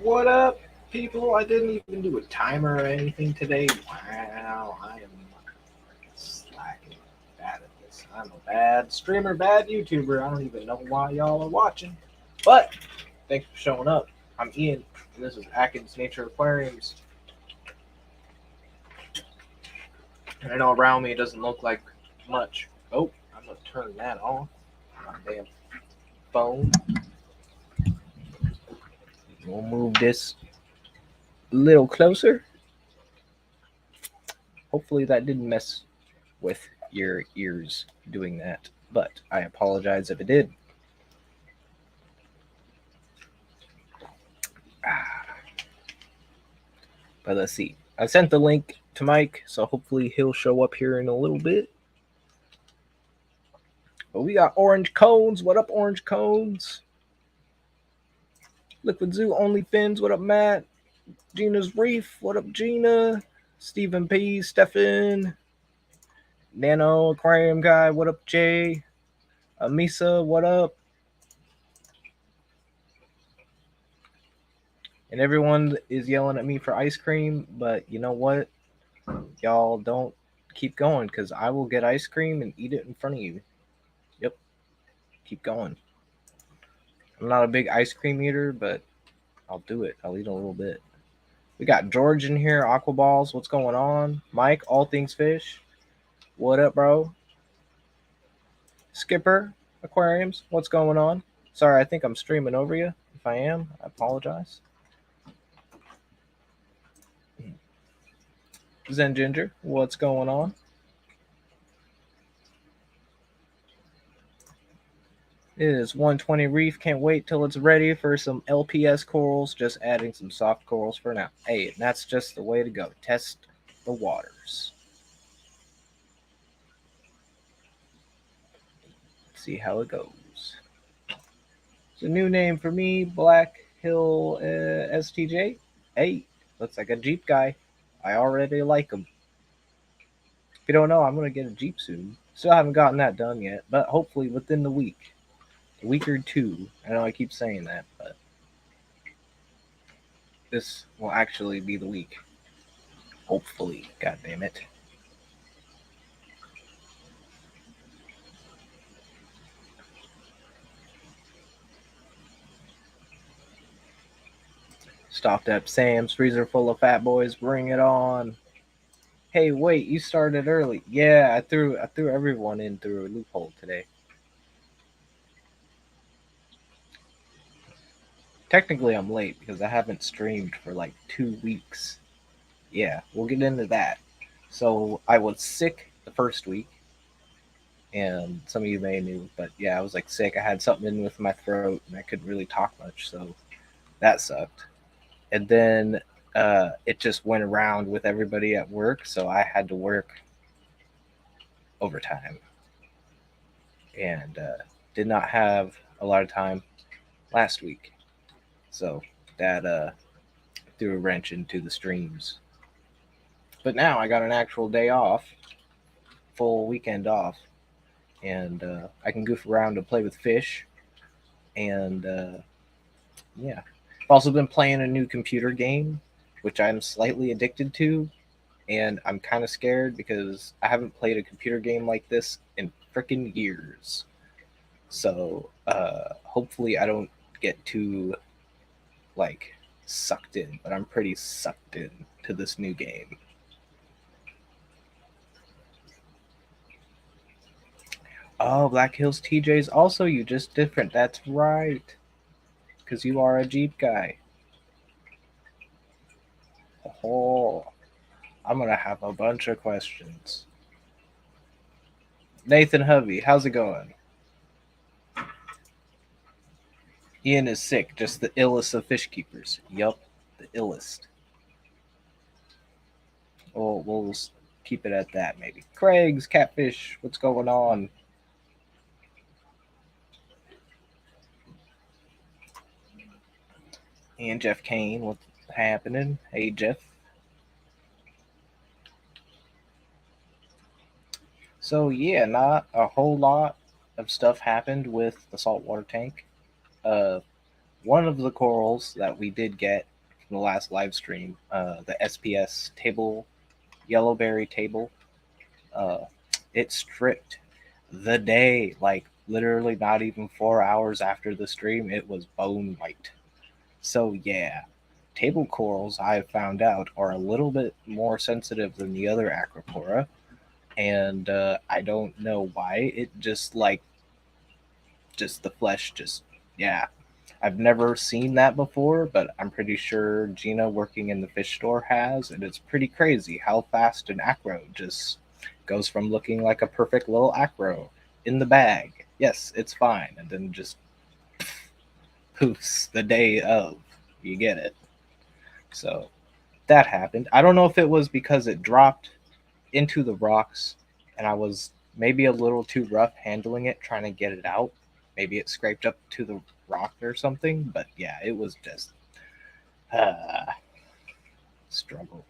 What up, people? I didn't even do a timer or anything today. Wow, I am slacking. Bad at this. I'm a bad streamer, bad YouTuber. I don't even know why y'all are watching. But thanks for showing up. I'm Ian, and this is Atkins Nature Aquariums. And I know around me it doesn't look like much. Oh, I'm gonna turn that off. My damn phone. We'll move this a little closer. Hopefully that didn't mess with your ears doing that, but I apologize if it did. But let's see. I sent the link to Mike, so hopefully he'll show up here in a little bit. But we got Orange Cones. What up, Orange Cones? Liquid Zoo Only Fins. What up, Matt? Gina's Reef. What up, Gina? Stephen P. Stefan. Nano Aquarium Guy. What up, Jay? Misa. What up? And everyone is yelling at me for ice cream, but you know what? Y'all don't keep going because I will get ice cream and eat it in front of you. Yep, keep going. I'm not a big ice cream eater, but I'll do it. I'll eat a little bit. We got George in here, Aquaballs. What's going on? Mike, All Things Fish. What up, bro? Skipper, Aquariums. What's going on? Sorry, I think I'm streaming over you. If I am, I apologize. Zen Ginger, what's going on? It is 120 Reef. Can't wait till it's ready for some LPS corals. Just adding some soft corals for now. Hey, that's just the way to go. Test the waters. See how it goes. It's a new name for me, Black Hill STJ. Hey, looks like a Jeep guy. I already like him. If you don't know, I'm gonna get a Jeep soon. Still haven't gotten that done yet, but hopefully within the week, a week or two. I know I keep saying that, but this will actually be the week. Hopefully, god damn it. Stopped at Sam's, freezer full of fat boys. Bring it on. Hey, wait, you started early. Yeah, I threw everyone in through a loophole today. Technically, I'm late because I haven't streamed for like 2 weeks. Yeah, we'll get into that. So I was sick the first week, and some of you may knew, but yeah, I was like sick. I had something in with my throat, and I couldn't really talk much, so that sucked. And then it just went around with everybody at work, so I had to work overtime and did not have a lot of time last week. So that threw a wrench into the streams. But now I got an actual day off, full weekend off, and I can goof around and play with fish. And yeah, I've also been playing a new computer game, which I'm slightly addicted to, and I'm kind of scared because I haven't played a computer game like this in freaking years. So hopefully I don't get too like sucked in, but I'm pretty sucked in to this new game. Oh, Black Hills TJ's also you, just different. That's right, because you are a Jeep guy. Oh, I'm gonna have a bunch of questions. Nathan Hovey, how's it going? Ian is sick, just the illest of fish keepers. Yup, the illest. We'll keep it at that, maybe. Craig's Catfish, what's going on? And Jeff Kane, what's happening? Hey, Jeff. So, yeah, not a whole lot of stuff happened with the saltwater tank. Uh, one of the corals that we did get from the last live stream, the SPS table, yellowberry table, uh, it stripped the day, like literally not even 4 hours after the stream. It was bone white. So yeah, table corals, I have found out, are a little bit more sensitive than the other acropora, and I don't know why. It just the flesh, just yeah. I've never seen that before, but I'm pretty sure Gina, working in the fish store, has, and it's pretty crazy how fast an acro just goes from looking like a perfect little acro in the bag. Yes, it's fine, and then just poofs the day of. You get it. So that happened. I don't know if it was because it dropped into the rocks and I was maybe a little too rough handling it, trying to get it out. Maybe it scraped up to the rock or something, but yeah, it was just uh, struggle.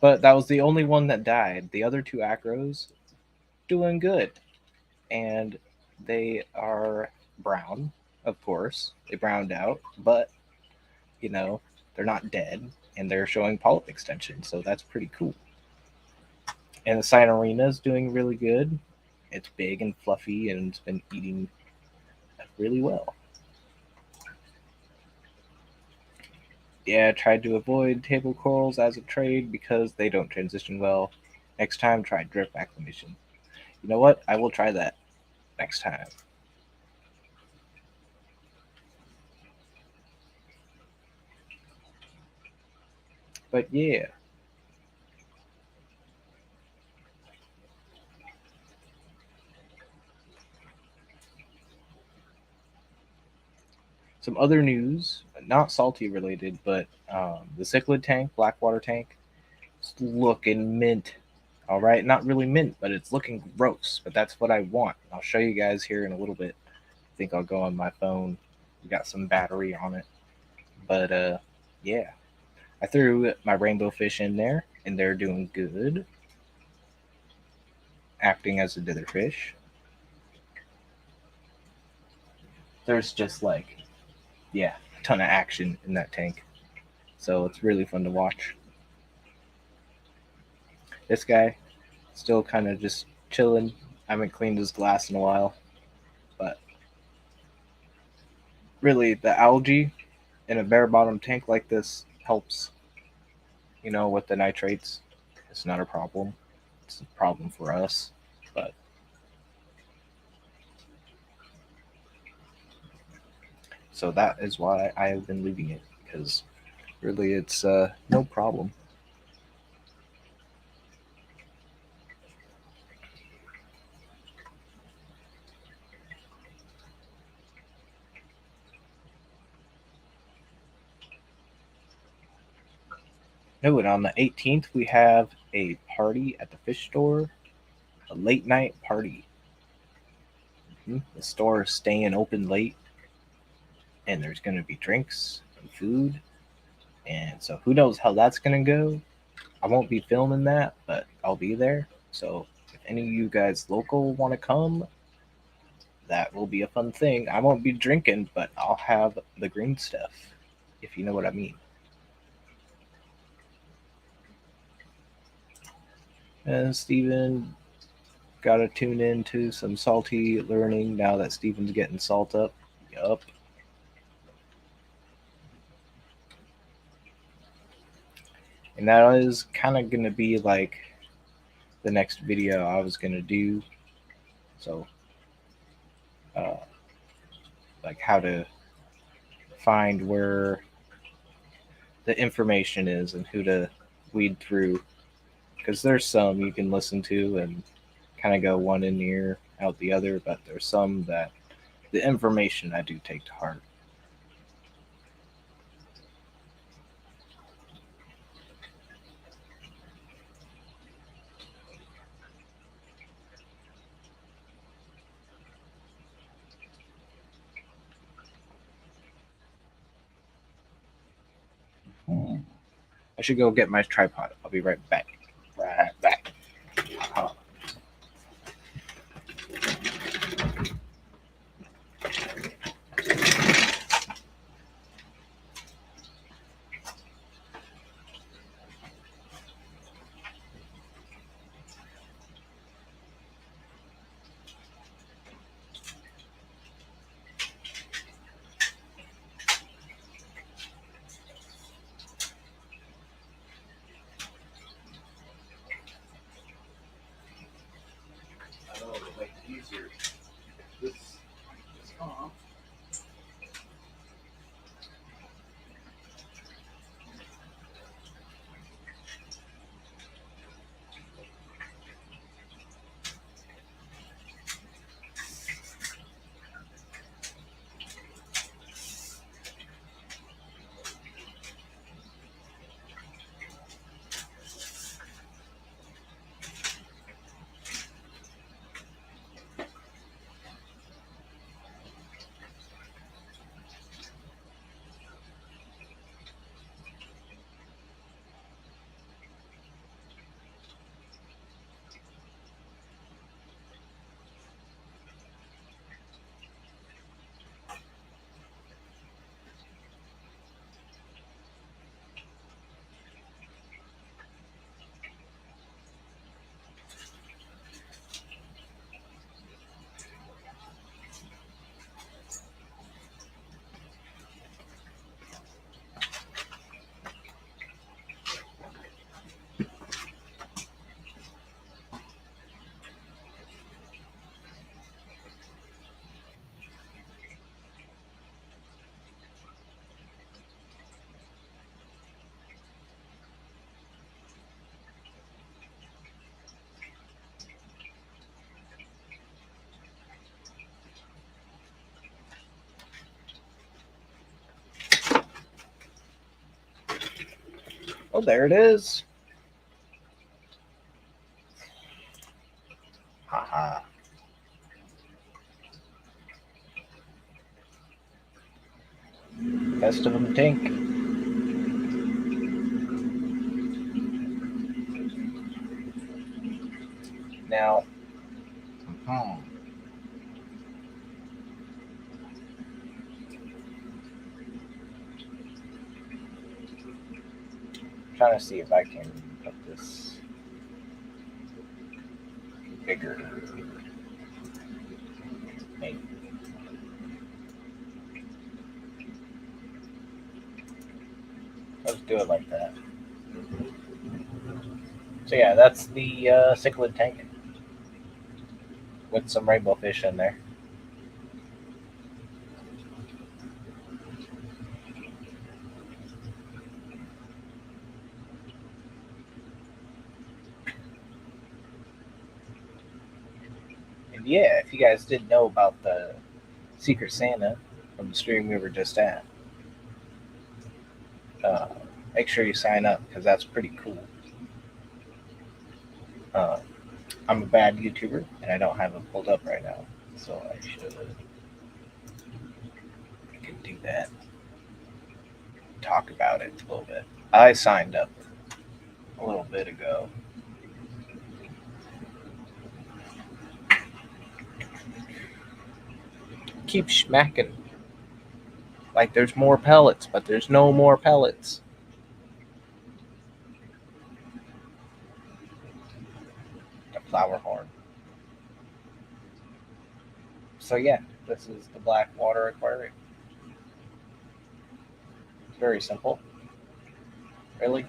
But that was the only one that died. The other two acros doing good, and they are brown, of course. They browned out, but you know they're not dead, and they're showing polyp extension, so that's pretty cool. And the Cynorina is doing really good. It's big and fluffy, and it's been eating really well. Yeah, I tried to avoid table corals as a trade because they don't transition well. Next time, try drip acclimation. You know what? I will try that next time. But yeah. Some other news, not salty related, but the cichlid tank, blackwater tank, it's looking mint. All right, not really mint, but it's looking gross. But that's what I want. I'll show you guys here in a little bit. I think I'll go on my phone. We got some battery on it, but yeah. I threw my rainbow fish in there, and they're doing good, acting as a dither fish. There's just like, yeah, a ton of action in that tank. So it's really fun to watch. This guy, still kind of just chilling. I haven't cleaned his glass in a while. But really, the algae in a bare bottom tank like this helps, with the nitrates. It's not a problem. It's a problem for us. But so that is why I have been leaving it, because really it's no problem. No, and on the 18th, we have a party at the fish store, a late night party. The store is staying open late, and there's going to be drinks and food. And so who knows how that's going to go. I won't be filming that, but I'll be there. So if any of you guys local want to come, that will be a fun thing. I won't be drinking, but I'll have the green stuff, if you know what I mean. And Steven, got to tune into some salty learning now that Steven's getting salt up. Yup. And that is kind of going to be like the next video I was going to do. So, like how to find where the information is and who to weed through. Because there's some you can listen to and kind of go one in ear, out the other, but there's some that the information I do take to heart. I should go get my tripod. I'll be right back. Right back. there it is. Haha. Best of them tank. Now, trying to see if I can put this bigger. Maybe. Let's do it like that. So yeah, that's the cichlid tank with some rainbow fish in there. And yeah, if you guys didn't know about the Secret Santa from the stream we were just at, uh, make sure you sign up because that's pretty cool. Uh, I'm a bad YouTuber and I don't have it pulled up right now, so I can do that. Talk about it a little bit. I signed up a little bit ago. Keep smacking. Like there's more pellets, but there's no more pellets. A flower horn. So yeah, this is the Blackwater Aquarium. It's very simple. Really.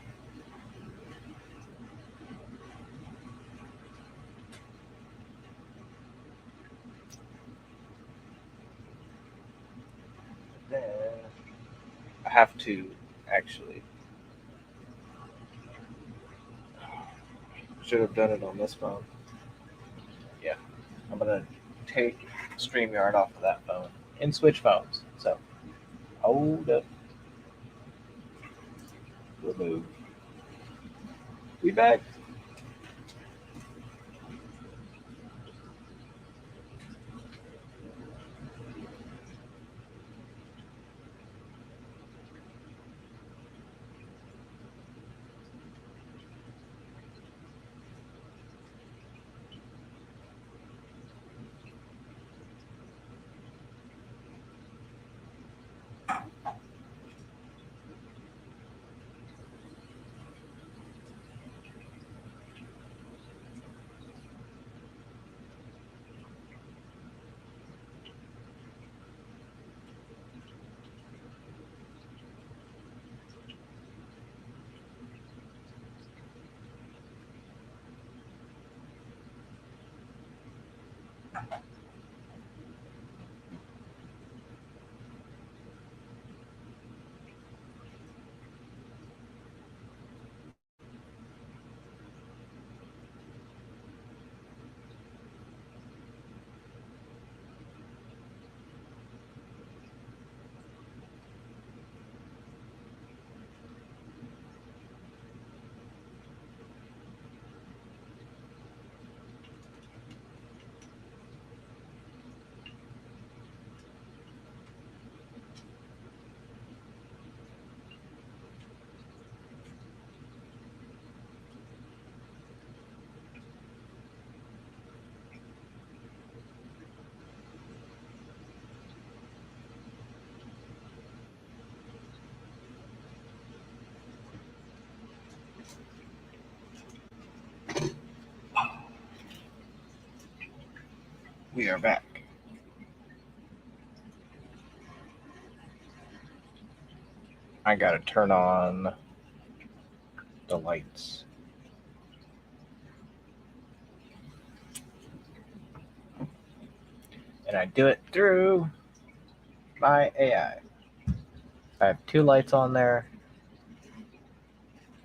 Then I have to actually. Should have done it on this phone. Yeah, I'm gonna take StreamYard off of that phone and switch phones. So hold up. Remove. We back. We are back. I gotta turn on the lights. And I do it through my AI. I have two lights on there.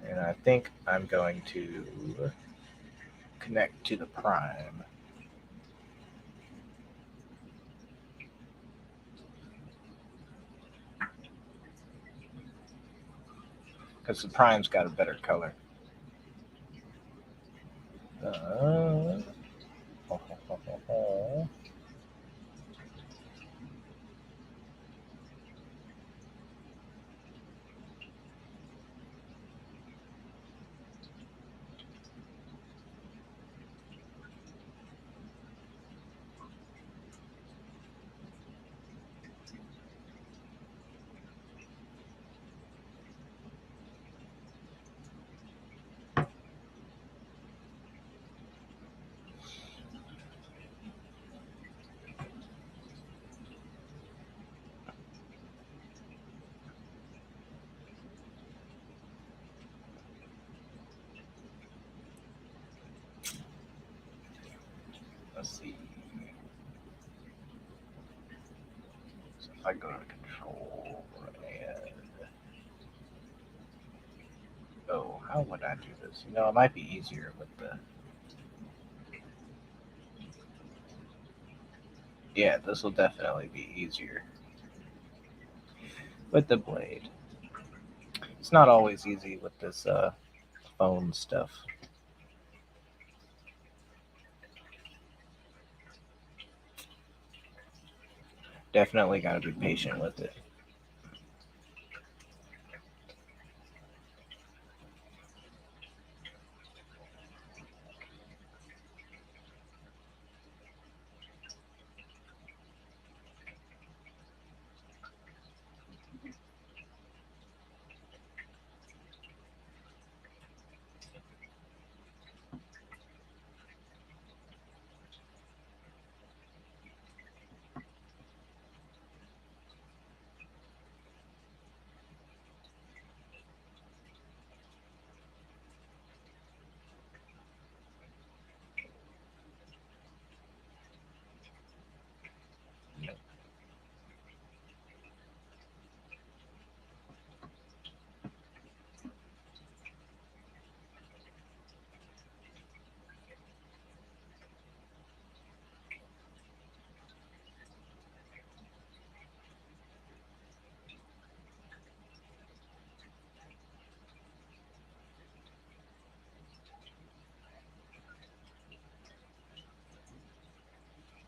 And I think I'm going to connect to the Prime. because the Prime's got a better color. Let's see. So if I go to control and how would I do this? It might be easier with the. Yeah, this will definitely be easier with the blade. It's not always easy with this phone stuff. Definitely got to be patient with it.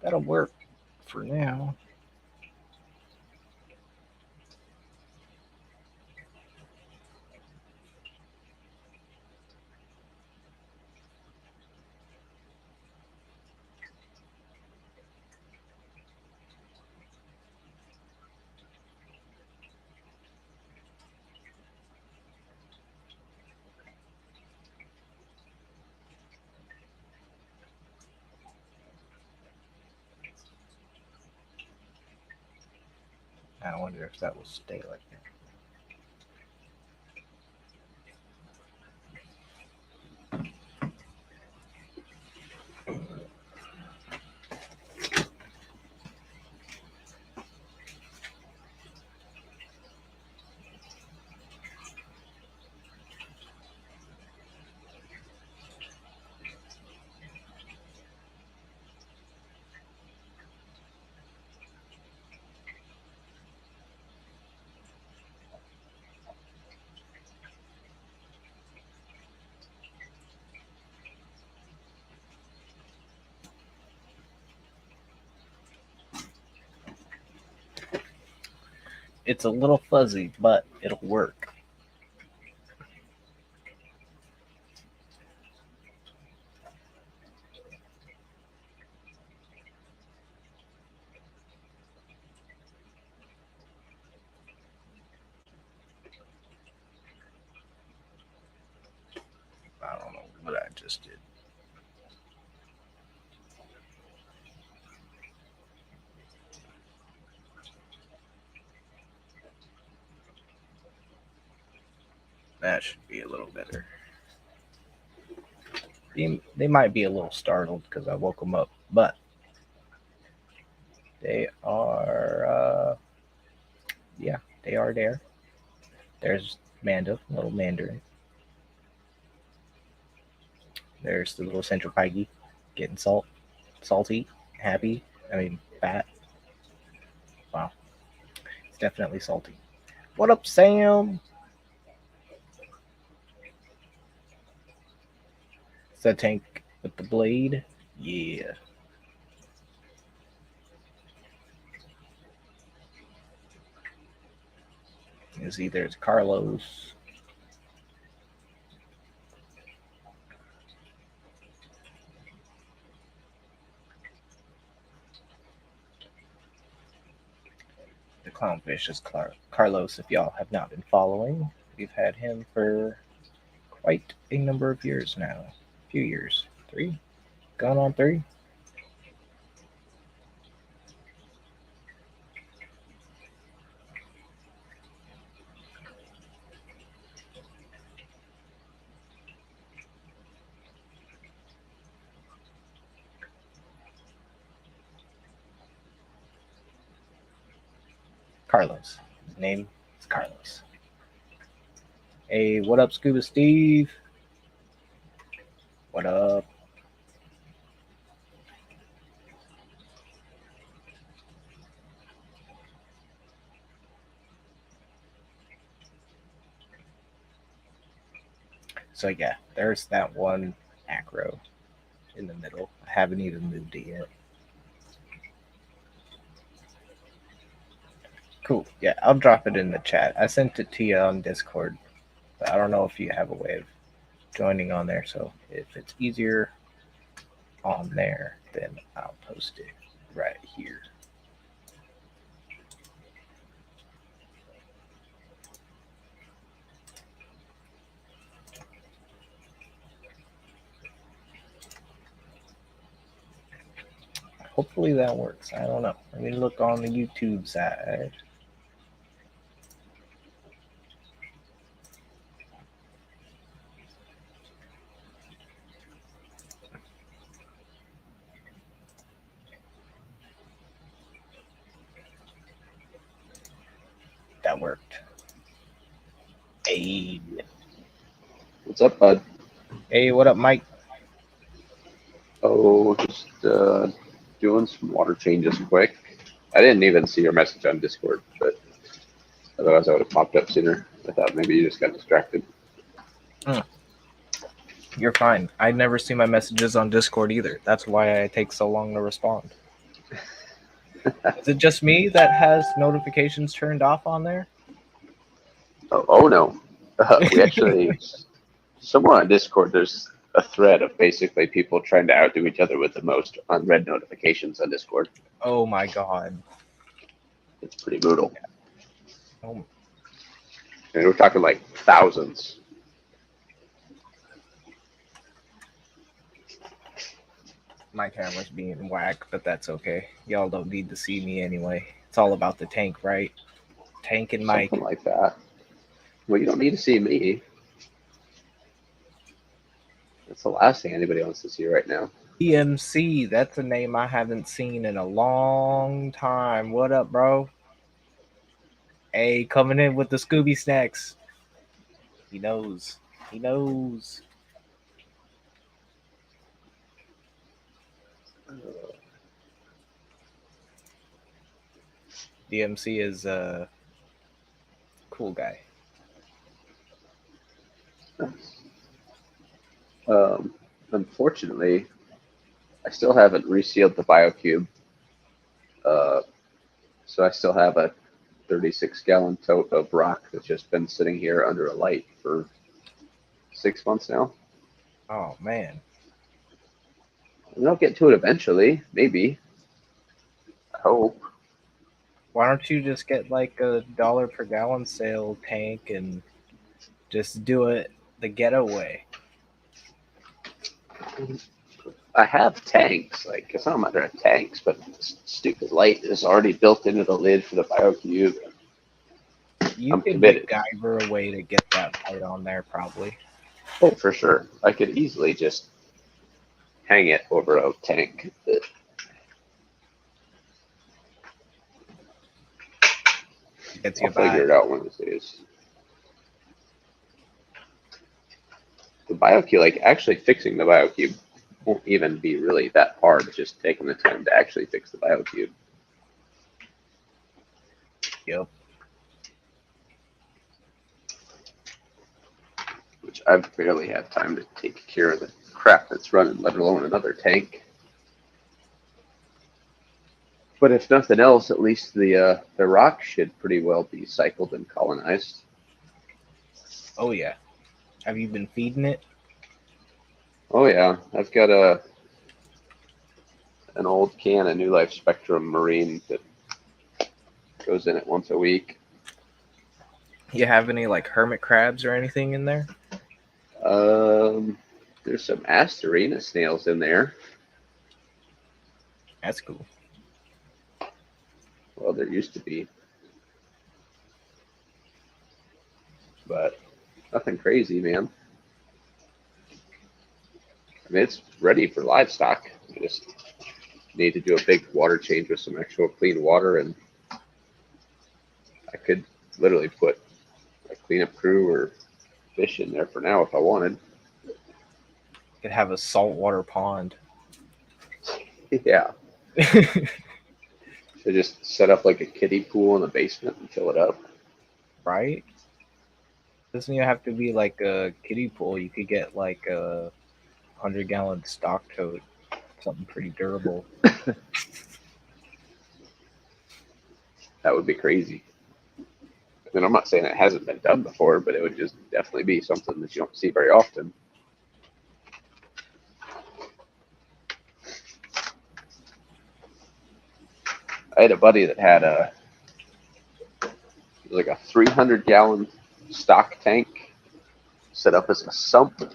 That'll work for now. I wonder if that will stay like that. It's a little fuzzy, but it'll work. I don't know what I just did. That should be a little better. They might be a little startled because I woke them up, but they are, yeah, they are there. There's Manda, little Mandarin. There's the little Central Pyggy getting salty, happy. I mean, fat. Wow, it's definitely salty. What up, Sam? Is that tank with the blade? Yeah. It's either it's Carlos. The clownfish is Carlos. If y'all have not been following, we've had him for quite a number of years now. A few years. 3? Going on 3? Carlos. His name is Carlos. Hey, what up, Scuba Steve? What up? So yeah, there's that one acro in the middle. I haven't even moved it yet. Cool. Yeah, I'll drop it in the chat. I sent it to you on Discord, but I don't know if you have a way of joining on there. So if it's easier on there, then I'll post it right here. Hopefully that works. I don't know. Let me look on the YouTube side. That worked. Hey. What's up, bud? Hey, what up, Mike? Oh, just doing some water changes quick. I didn't even see your message on Discord, but otherwise I would have popped up sooner. I thought maybe you just got distracted. You're fine. I never see my messages on Discord either. That's why I take so long to respond. Is it just me that has notifications turned off on there? Oh no. We actually, somewhere on Discord, there's a thread of basically people trying to outdo each other with the most unread notifications on Discord. Oh my god. It's pretty brutal. Oh, And we're talking like thousands. my camera's being whack, but that's okay. Y'all don't need to see me anyway. It's all about the tank, right? Tank and Mike. Something like that. Well, you don't need to see me. That's the last thing anybody wants to see right now. EMC, that's a name I haven't seen in a long time. What up, bro? Hey, coming in with the Scooby snacks. He knows. He knows. DMC is a cool guy. Unfortunately, I still haven't resealed the BioCube. So I still have a 36-gallon tote of rock that's just been sitting here under a light for 6 months now. Oh man. And I'll get to it eventually, maybe. I hope. Why don't you just get like a dollar per gallon sale tank and just do it the getaway? I have tanks, like it's not a matter of tanks, but this stupid light is already built into the lid for the BioCube. You I'm could committed. MacGyver a way to get that light on there, probably. Oh, for sure. I could easily just hang it over a tank. Gets I'll you by. figure it out one of these days. The BioCube, like actually fixing the BioCube won't even be really that hard. It's just taking the time to actually fix the BioCube. Yep. Which I've barely had time to take care of the crap that's running, let alone another tank. But if nothing else, at least the rock should pretty well be cycled and colonized. Oh yeah. Have you been feeding it? Oh yeah, I've got an old can of New Life Spectrum Marine that goes in it once a week. You have any like hermit crabs or anything in there? Um, there's some Asterina snails in there. That's cool. Well, there used to be, but nothing crazy, man. I mean, it's ready for livestock. You just need to do a big water change with some actual clean water, and I could literally put a cleanup crew or fish in there for now if I wanted. Could have a saltwater pond. Yeah, so just set up like a kiddie pool in the basement and fill it up. Right? Doesn't even have to be like a kiddie pool. You could get like a 100-gallon stock tote, something pretty durable. That would be crazy. I mean, I'm not saying it hasn't been done before, but it would just definitely be something that you don't see very often. I had a buddy that had like a 300-gallon stock tank set up as a sump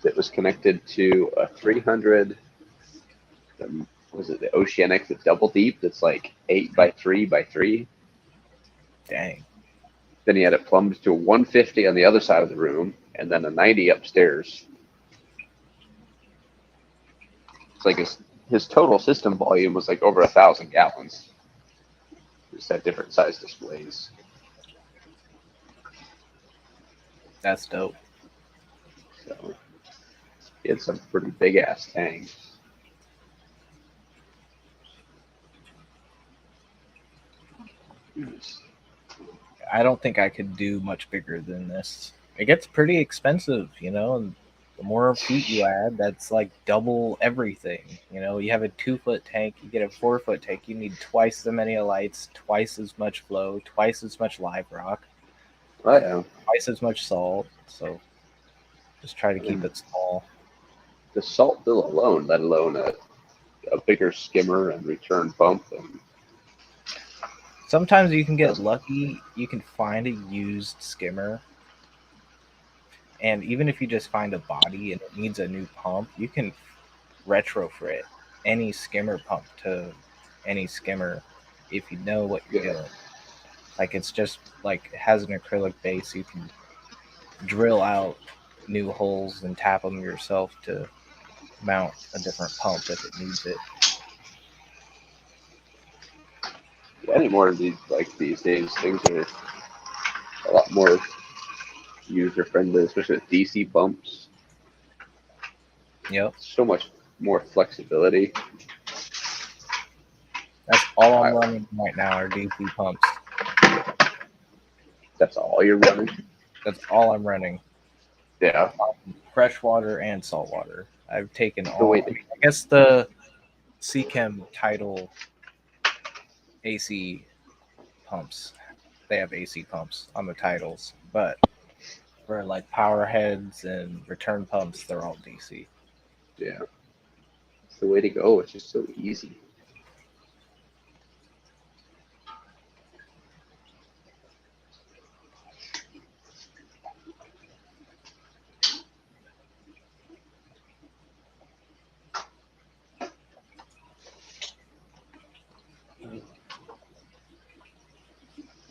that was connected to a 300. Was it the Oceanic, the double deep? That's like 8x3x3. Dang. Then he had it plumbed to a 150 on the other side of the room, and then a 90 upstairs. It's like his total system volume was like over 1,000 gallons. Just had different size displays. That's dope. So he had some pretty big ass tanks. I don't think I could do much bigger than this. It gets pretty expensive, and the more feet you add, that's like double everything. You have a 2-foot tank, you get a 4-foot tank, you need twice the many lights, twice as much flow, twice as much live rock, Oh yeah. twice as much salt. So just try to keep it small. The salt bill alone, let alone a bigger skimmer and return pump, and Sometimes you can get lucky. You can find a used skimmer, and even if you just find a body and it needs a new pump, you can retrofit any skimmer pump to any skimmer if you know what you're yeah, doing. Like it's just like it has an acrylic base. You can drill out new holes and tap them yourself to mount a different pump if it needs it. anymore of these days, things are a lot more user friendly, especially with DC pumps. Yep, So much more flexibility. that's all I'm I, running right now are DC pumps. that's all you're running. That's all I'm running. Yeah, Freshwater and saltwater. I've taken the way all. I to, mean, I guess the Seachem title AC pumps. They have AC pumps on the titles, but for like power heads and return pumps, they're all DC. yeah, it's the way to go. It's just so easy.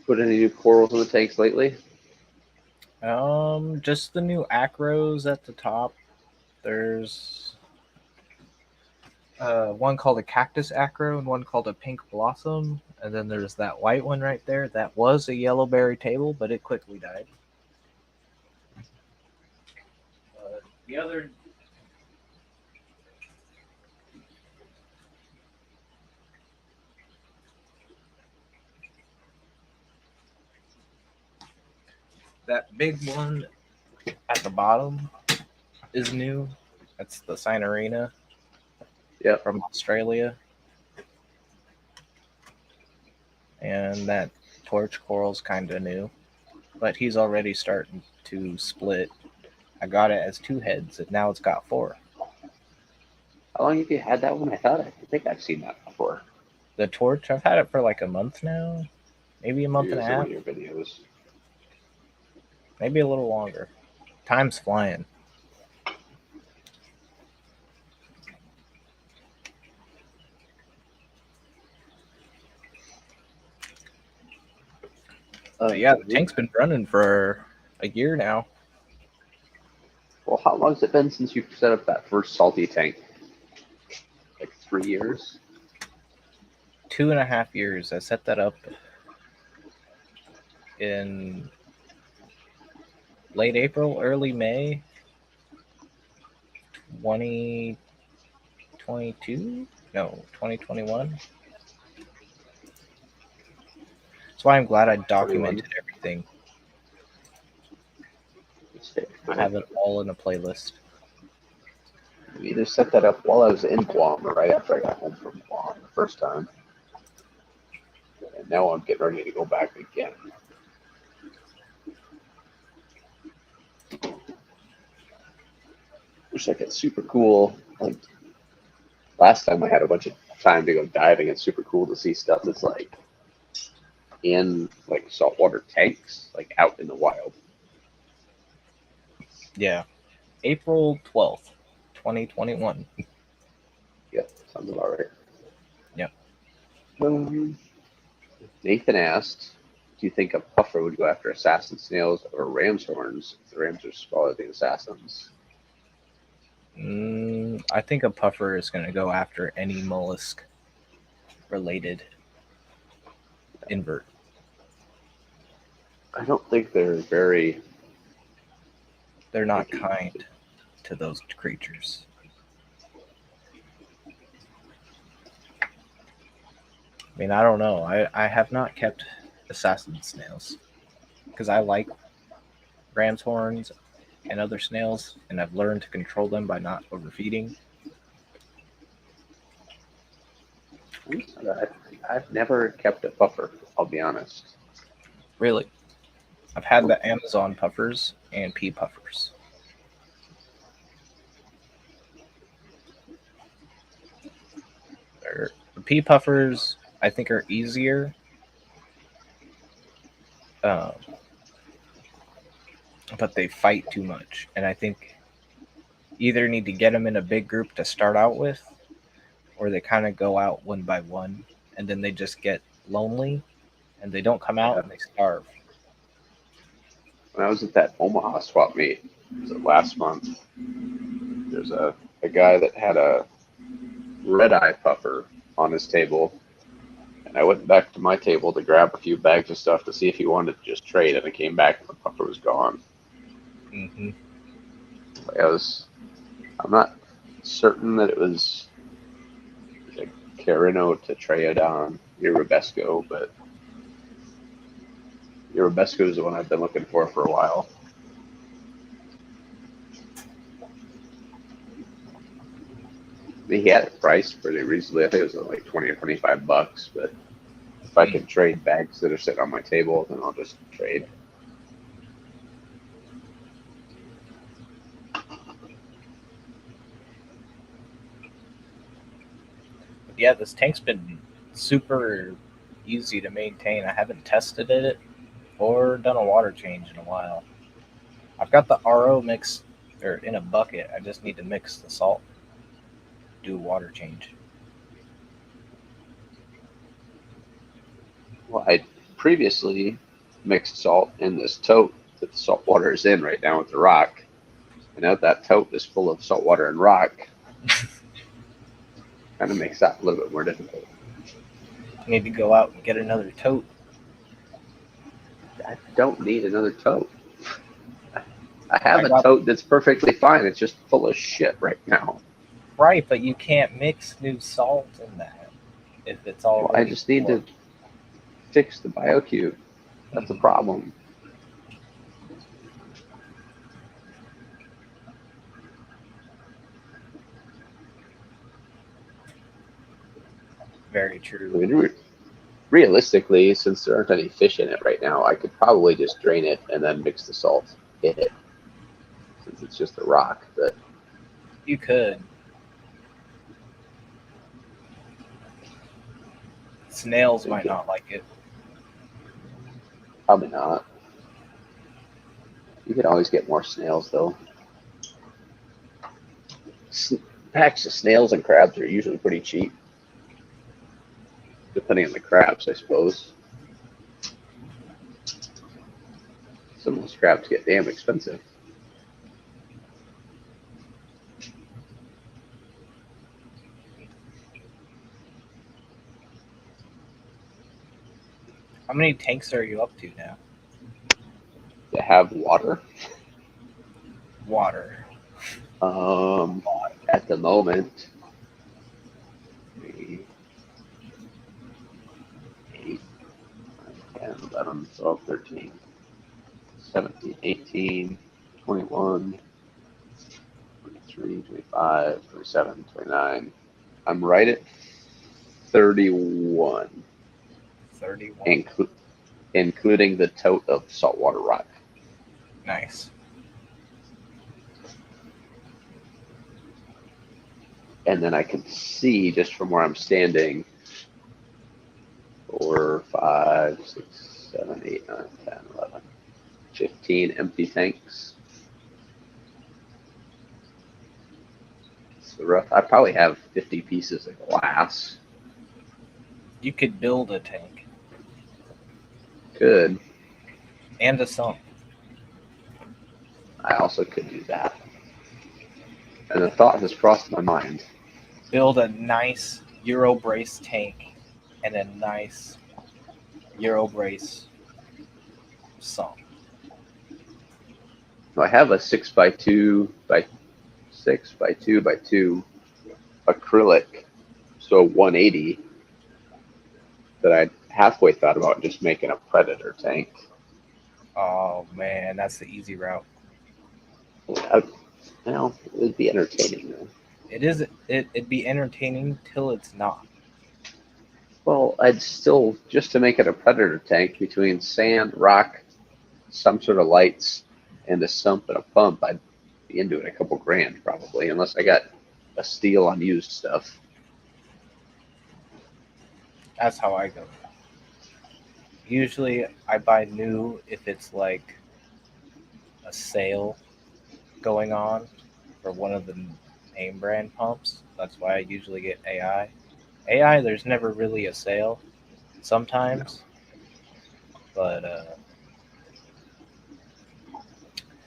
Put any new corals in the tanks lately? Just the new acros at the top. There's one called a cactus acro and one called a pink blossom, and then there's that white one right there. That was a yellowberry table, but it quickly died. The other that big one at the bottom is new. That's the Sinorina Yep. from Australia. And that torch coral's kind of new. But he's already starting to split. I got it as 2 heads, and now it's got 4. How long have you had that one? I think I've seen that before. The torch, I've had it for like a month now. Maybe a month and a Some half. of your videos. Maybe a little longer. Time's flying. Yeah, the tank's been running for a year now. Well, how long has it been since you set up that first salty tank? Like 3 years? 2.5 years. I set that up in late April, early May 2022? No, 2021. That's why I'm glad I documented everything. I have it all in a playlist. We either set that up while I was in Guam or right after I got home from Guam the first time. And now I'm getting ready to go back again. Wish I could super cool. Like last time I had a bunch of time to go diving, it's super cool to see stuff that's like in like saltwater tanks, like out in the wild. Yeah. April 12th, 2021. Yep, sounds about right. Yep. Nathan asked, do you think a puffer would go after assassin snails or ram's horns if the rams are smaller than the assassins? I think a puffer is going to go after any mollusk related invert. I don't think they're not kind to those creatures. I mean, I don't know. I have not kept assassin snails because I like ram's horns and other snails, and I've learned to control them by not overfeeding. I've never kept a puffer, I'll be honest. Really? I've had the Amazon puffers and pea puffers. The pea puffers, I think, are easier. But they fight too much. And I think either need to get them in a big group to start out with, or they kind of go out one by one, and then they just get lonely, and they don't come out, and they starve. When I was at that Omaha swap meet, was it last month? There's a guy that had a red eye puffer on his table, and I went back to my table to grab a few bags of stuff to see if he wanted to just trade, and I came back and the puffer was gone. Mm-hmm. I'm not certain that it was like Carino to Treodon, Urubesco, but Urubesco is the one I've been looking for a while. I mean, he had it priced pretty reasonably. I think it was like $20 or $25, but if I can trade bags that are sitting on my table, then I'll just trade. Yeah, this tank's been super easy to maintain. I haven't tested it or done a water change in a while. I've got the RO mix or in a bucket. I just need to mix the salt, do a water change. Well, I previously mixed salt in this tote that the salt water is in right now with the rock. And now that tote is full of salt water and rock. Kind of makes that a little bit more difficult. I need to go out and get another tote. I don't need another tote. I have a tote that's perfectly fine. It's just full of shit right now. Right, but you can't mix new salt in that if it's all. Well, I just need to fix the BioCube. That's a problem. Very I true. mean, realistically, since there aren't any fish in it right now, I could probably just drain it and then mix the salt in it, since it's just a rock. But You could. Snails might thinking not like it. probably not. You could always get more snails though. Packs of snails and crabs are usually pretty cheap, depending on the crabs, I suppose. Some of those crabs get damn expensive. How many tanks are you up to now? To have water, Water. um, at the moment, 3, 8, 9, 10, 11, 12, 13, 17, 18, 21, 23, 25, 27, 29. I'm right at 31, 31. including the tote of saltwater rock. Nice. And then I can see just from where I'm standing 4, 5, 6, 7, 8, 9, 10, 11, 15 empty tanks. So rough. I probably have 50 pieces of glass. You could build a tank Could. and a sump. I also could do that. And the thought has crossed my mind. Build a nice Eurobrace tank and a nice Eurobrace sump. So I have a 6x2 by 6x2 by 2 acrylic, so 180, that I halfway thought about just making a predator tank. Oh man, that's the easy route. Well, it would be entertaining though. It is. It'd be entertaining till it's not. Well, I'd still, just to make it a predator tank between sand, rock, some sort of lights, and a sump and a pump, I'd be into it a couple grand probably, unless I got a steal on used stuff. That's how I go. Usually, I buy new if it's like a sale going on for one of the name brand pumps. That's why I usually get AI. AI, there's never really a sale. No. Sometimes, but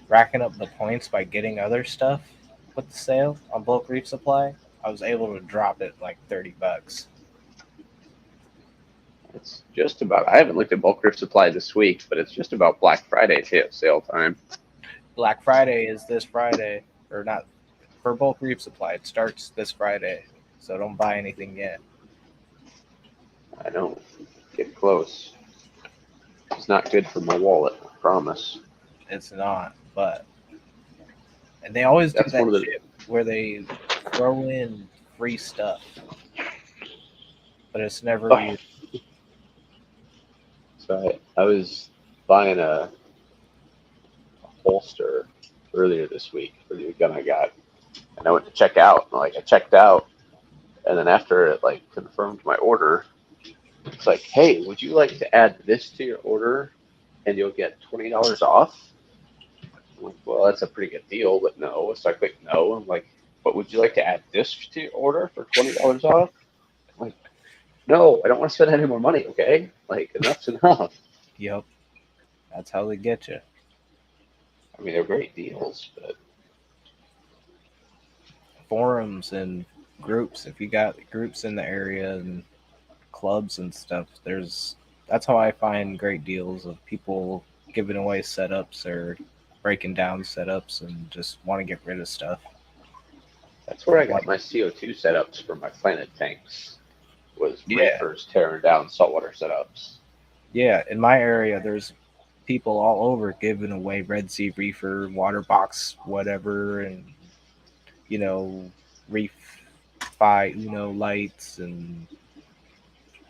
racking up the points by getting other stuff with the sale on bulk reef supply, I was able to drop it like $30. It's just about, I haven't looked at bulk reef supply this week, but it's just about Black Friday sale time. Black Friday is this Friday, or not for bulk reef supply. It starts this Friday, so don't buy anything yet. I don't get close. It's not good for my wallet, I promise. It's not, but and they always do That's that one of the, shit where they throw in free stuff, but it's never oh, used. so I was buying a holster earlier this week for the gun I got, and I went to check out. Like I checked out, and then after it like confirmed my order, it's like, hey, would you like to add this to your order, and you'll get $20 off? I'm like, well, that's a pretty good deal, but no. So I click no. I'm like, but would you like to add this to your order for $20 off? I'm like, no, I don't want to spend any more money. Okay, like enough's enough. Yep, that's how they get you. I mean, they're great deals, but Forums and groups. If you got groups in the area and clubs and stuff, there's that's how I find great deals of people giving away setups or breaking down setups and just want to get rid of stuff. that's where I Like, got my CO2 setups for my planet tanks. Was yeah, reefers tearing down saltwater setups. yeah. In my area, there's people all over giving away Red Sea Reefer, water box, whatever, and you know, Reef Fi Uno lights and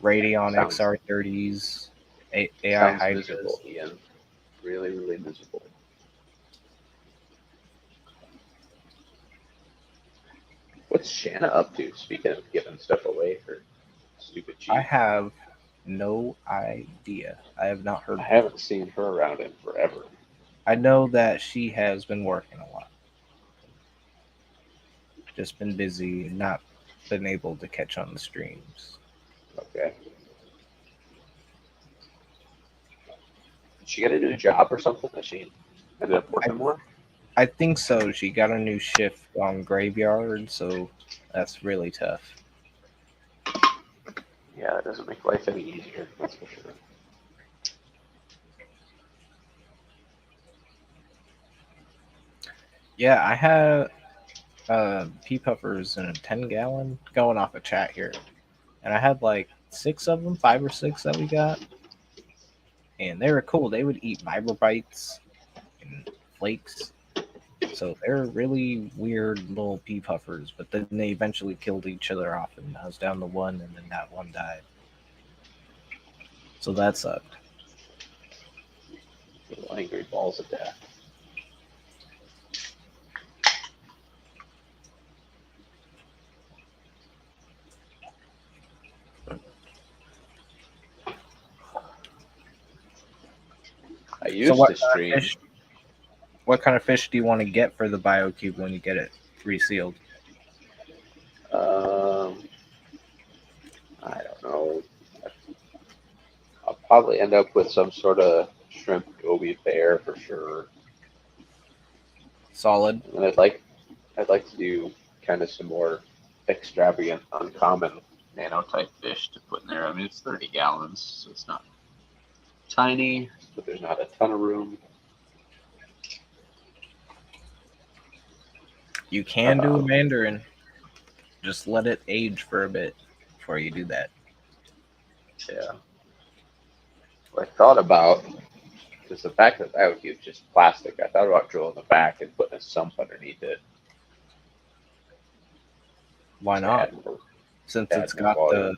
Radeon Sounds XR30s, AI sounds Hydras. miserable, Ian. Really, really miserable. What's Shanna up to? Speaking of giving stuff away for stupid I cheap. have no idea. I have not heard I from her. haven't seen her around in forever. I know that she has been working a lot. Just been busy, not been able to catch on the streams. Okay. Did she get a new job or something that she ended up I working more? I think so. She got a new shift on graveyard, so that's really tough. Yeah, that doesn't make life any easier, that's for sure. Yeah, I had pea puffers in a 10-gallon going off a chat here, and I had like 6 of them, 5 or 6 that we got, and they were cool. They would eat Viber bites and flakes. So they're really weird little pea puffers, but then they eventually killed each other off, and I was down to one, and then that one died. So that sucked. Little angry balls of death. I So used to stream. what kind of fish do you want to get for the BioCube when you get it resealed? Um, I don't know. I'll probably end up with some sort of shrimp goby bear for sure. Solid. And I'd like to do kind of some more extravagant, uncommon nano type fish to put in there. I mean, it's 30 gallons, so it's not tiny, but there's not a ton of room. You can do a Um, mandarin. Just let it age for a bit before you do that. yeah. What I thought about, because the back of the BioCube is just plastic, I thought about drilling the back and putting a sump underneath it Why to not? Since add it's more got volume.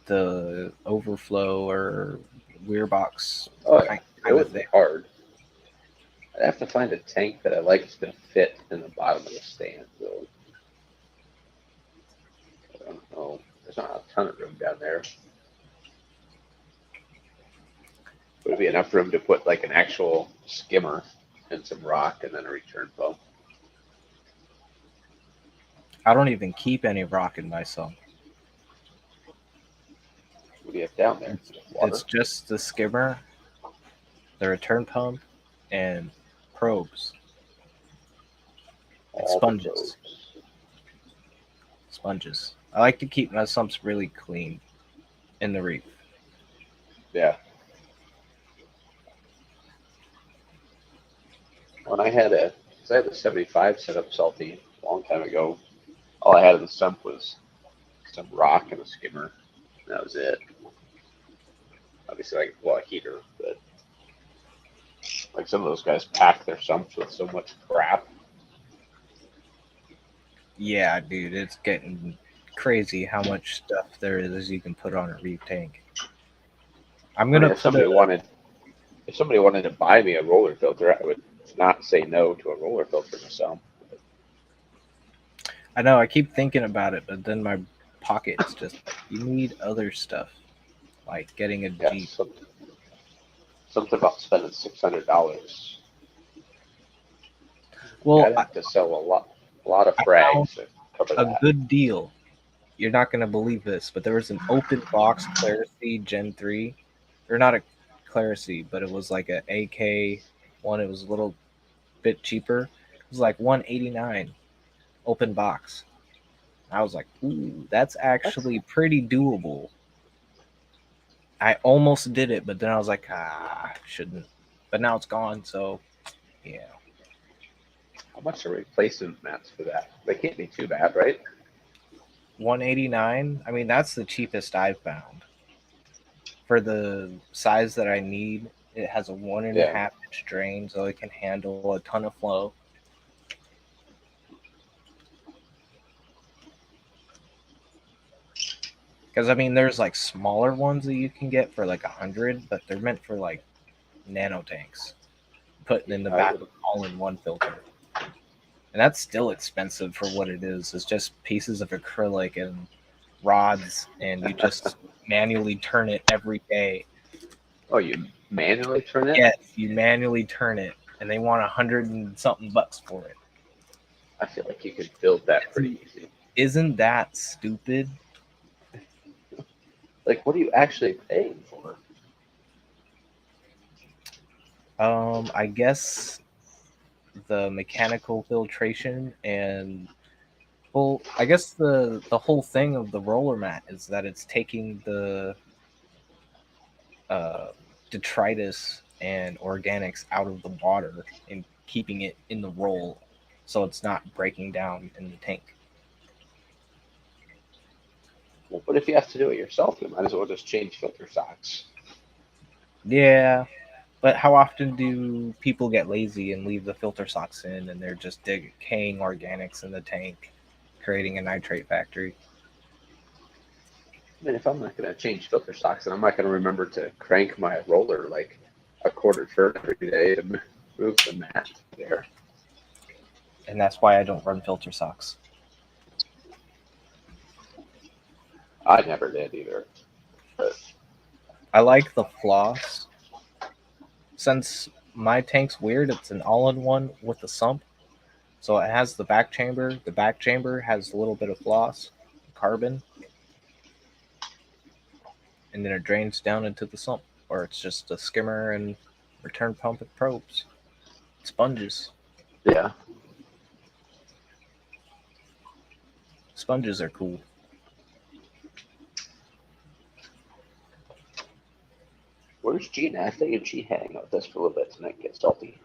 the overflow or weir box Oh yeah, it kind of wouldn't be thing. hard. I'd have to find a tank that I like is going to fit in the bottom of the stand, though. I don't know. There's not a ton of room down there. Would it be enough room to put like an actual skimmer and some rock and then a return pump? I don't even keep any rock in my sump. What do you have down there? It's, Just it's water? just the skimmer, the return pump, and probes and All the sponges. probes. Sponges. I like to keep my sumps really clean in the reef. Yeah. When I had because I had the 75 set up salty a long time ago, all I had in the sump was some rock and a skimmer. That was it. Obviously, like, well, a heater, but like some of those guys pack their sumps with so much crap. Yeah, dude, it's getting crazy how much stuff there is you can put on a reef tank. I'm I gonna mean, put a. if somebody wanted to buy me a roller filter, I would not say no to a roller filter myself. I know I keep thinking about it, but then my pocket's just like you need other stuff, like getting a Yeah, Jeep. something about spending $600. Yeah, Well, I'd have to sell a lot of I found frags to cover a that. good deal. You're not gonna believe this, but there was an open box Clarisy Gen 3, or not a Clarisy, but it was like a AK one. It was a little bit cheaper. It was like 189 open box. I was like, ooh, that's That's actually pretty doable. I almost did it, but then I was like, shouldn't. But now it's gone, so yeah. how much are replacement mats for that? They can't be too bad, right? 189. I mean, that's the cheapest I've found for the size that I need. It has a one and a Yeah. half inch drain, so it can handle a ton of flow. Because I mean, there's like smaller ones that you can get for like 100, but they're meant for like nano tanks, putting in the I back would. of all-in-one filter, and that's still expensive for what it is. It's just pieces of acrylic and rods, and you just manually turn it every day. Oh, you manually turn it? Yes, you manually turn it, and they want 100 and something bucks for it. I feel like you could build that pretty easy. Isn't that stupid? Like, what are you actually paying for? I guess the mechanical filtration and well, I guess the whole thing of the roller mat is that it's taking the uh, detritus and organics out of the water and keeping it in the roll, so it's not breaking down in the tank. Well, but if you have to do it yourself, you might as well just change filter socks. Yeah, but how often do people get lazy and leave the filter socks in and they're just decaying organics in the tank, creating a nitrate factory? I mean, if I'm not going to change filter socks, then I'm not going to remember to crank my roller like a quarter turn every day to move the mat there. And that's why I don't run filter socks. I never did either. But I like the floss. Since my tank's weird, it's an all-in-one with a sump. So it has the back chamber. The back chamber has a little bit of floss, carbon, and then it drains down into the sump, or it's just a skimmer and return pump and probes. Sponges. yeah, Sponges are cool. where's Gina? I figured she'd hang out with us for a little bit tonight, get salty.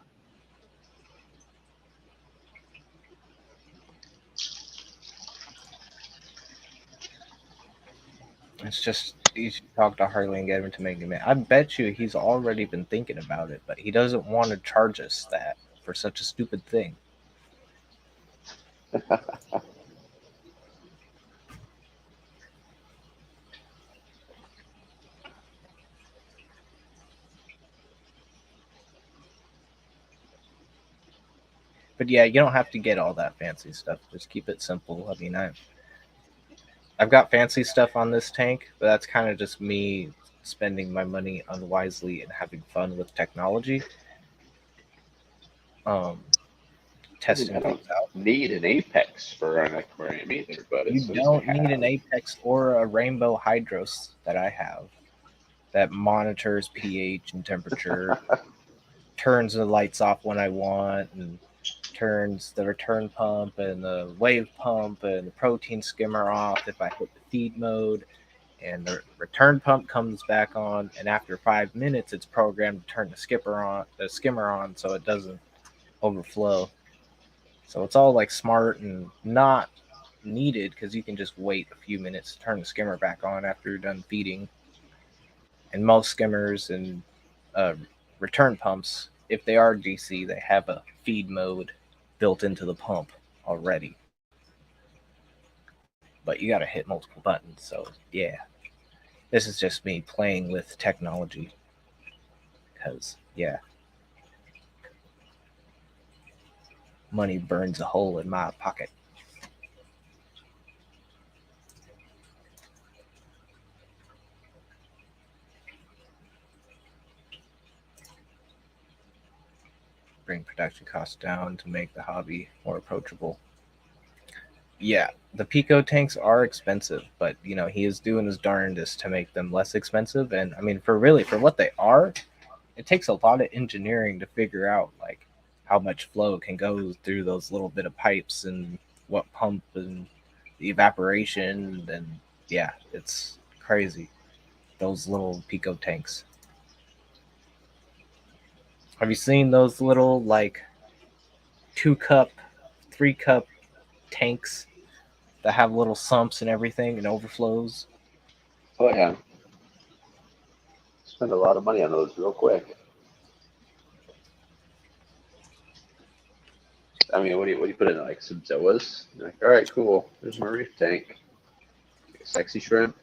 It's just you should talk to Harley and get him to make me mad. I bet you he's already been thinking about it, but he doesn't want to charge us that for such a stupid thing. But yeah, you don't have to get all that fancy stuff. Just keep it simple. I mean, I've got fancy stuff on this tank, but that's kind of just me spending my money unwisely and having fun with technology. Um, I mean, I testing don't things out. need an apex for an aquarium either, but You it's nice to don't need an have. Apex or a Rainbow Hydros that I have that monitors pH and temperature, turns the lights off when I want, and turns the return pump and the wave pump and the protein skimmer off if I hit the feed mode. And the return pump comes back on, and after 5 minutes, it's programmed to turn the skimmer on, so it doesn't overflow. So it's all like smart and not needed because you can just wait a few minutes to turn the skimmer back on after you're done feeding. And most skimmers and uh, return pumps, if they are DC, they have a feed mode built into the pump already. But you got to hit multiple buttons. So yeah, this is just me playing with technology because yeah, money burns a hole in my pocket. Bring production costs down to make the hobby more approachable. Yeah, the Pico tanks are expensive, but he is doing his darndest to make them less expensive. And I mean, for what they are, it takes a lot of engineering to figure out like how much flow can go through those little bit of pipes and what pump and the evaporation and yeah, it's crazy. Those little Pico tanks. Have you seen those little like 2 cup, 3 cup tanks that have little sumps and everything and overflows? Oh yeah, spend a lot of money on those real quick. I mean, what do you put in like some Zoas? You're like, all right, cool. There's my reef tank. Sexy shrimp.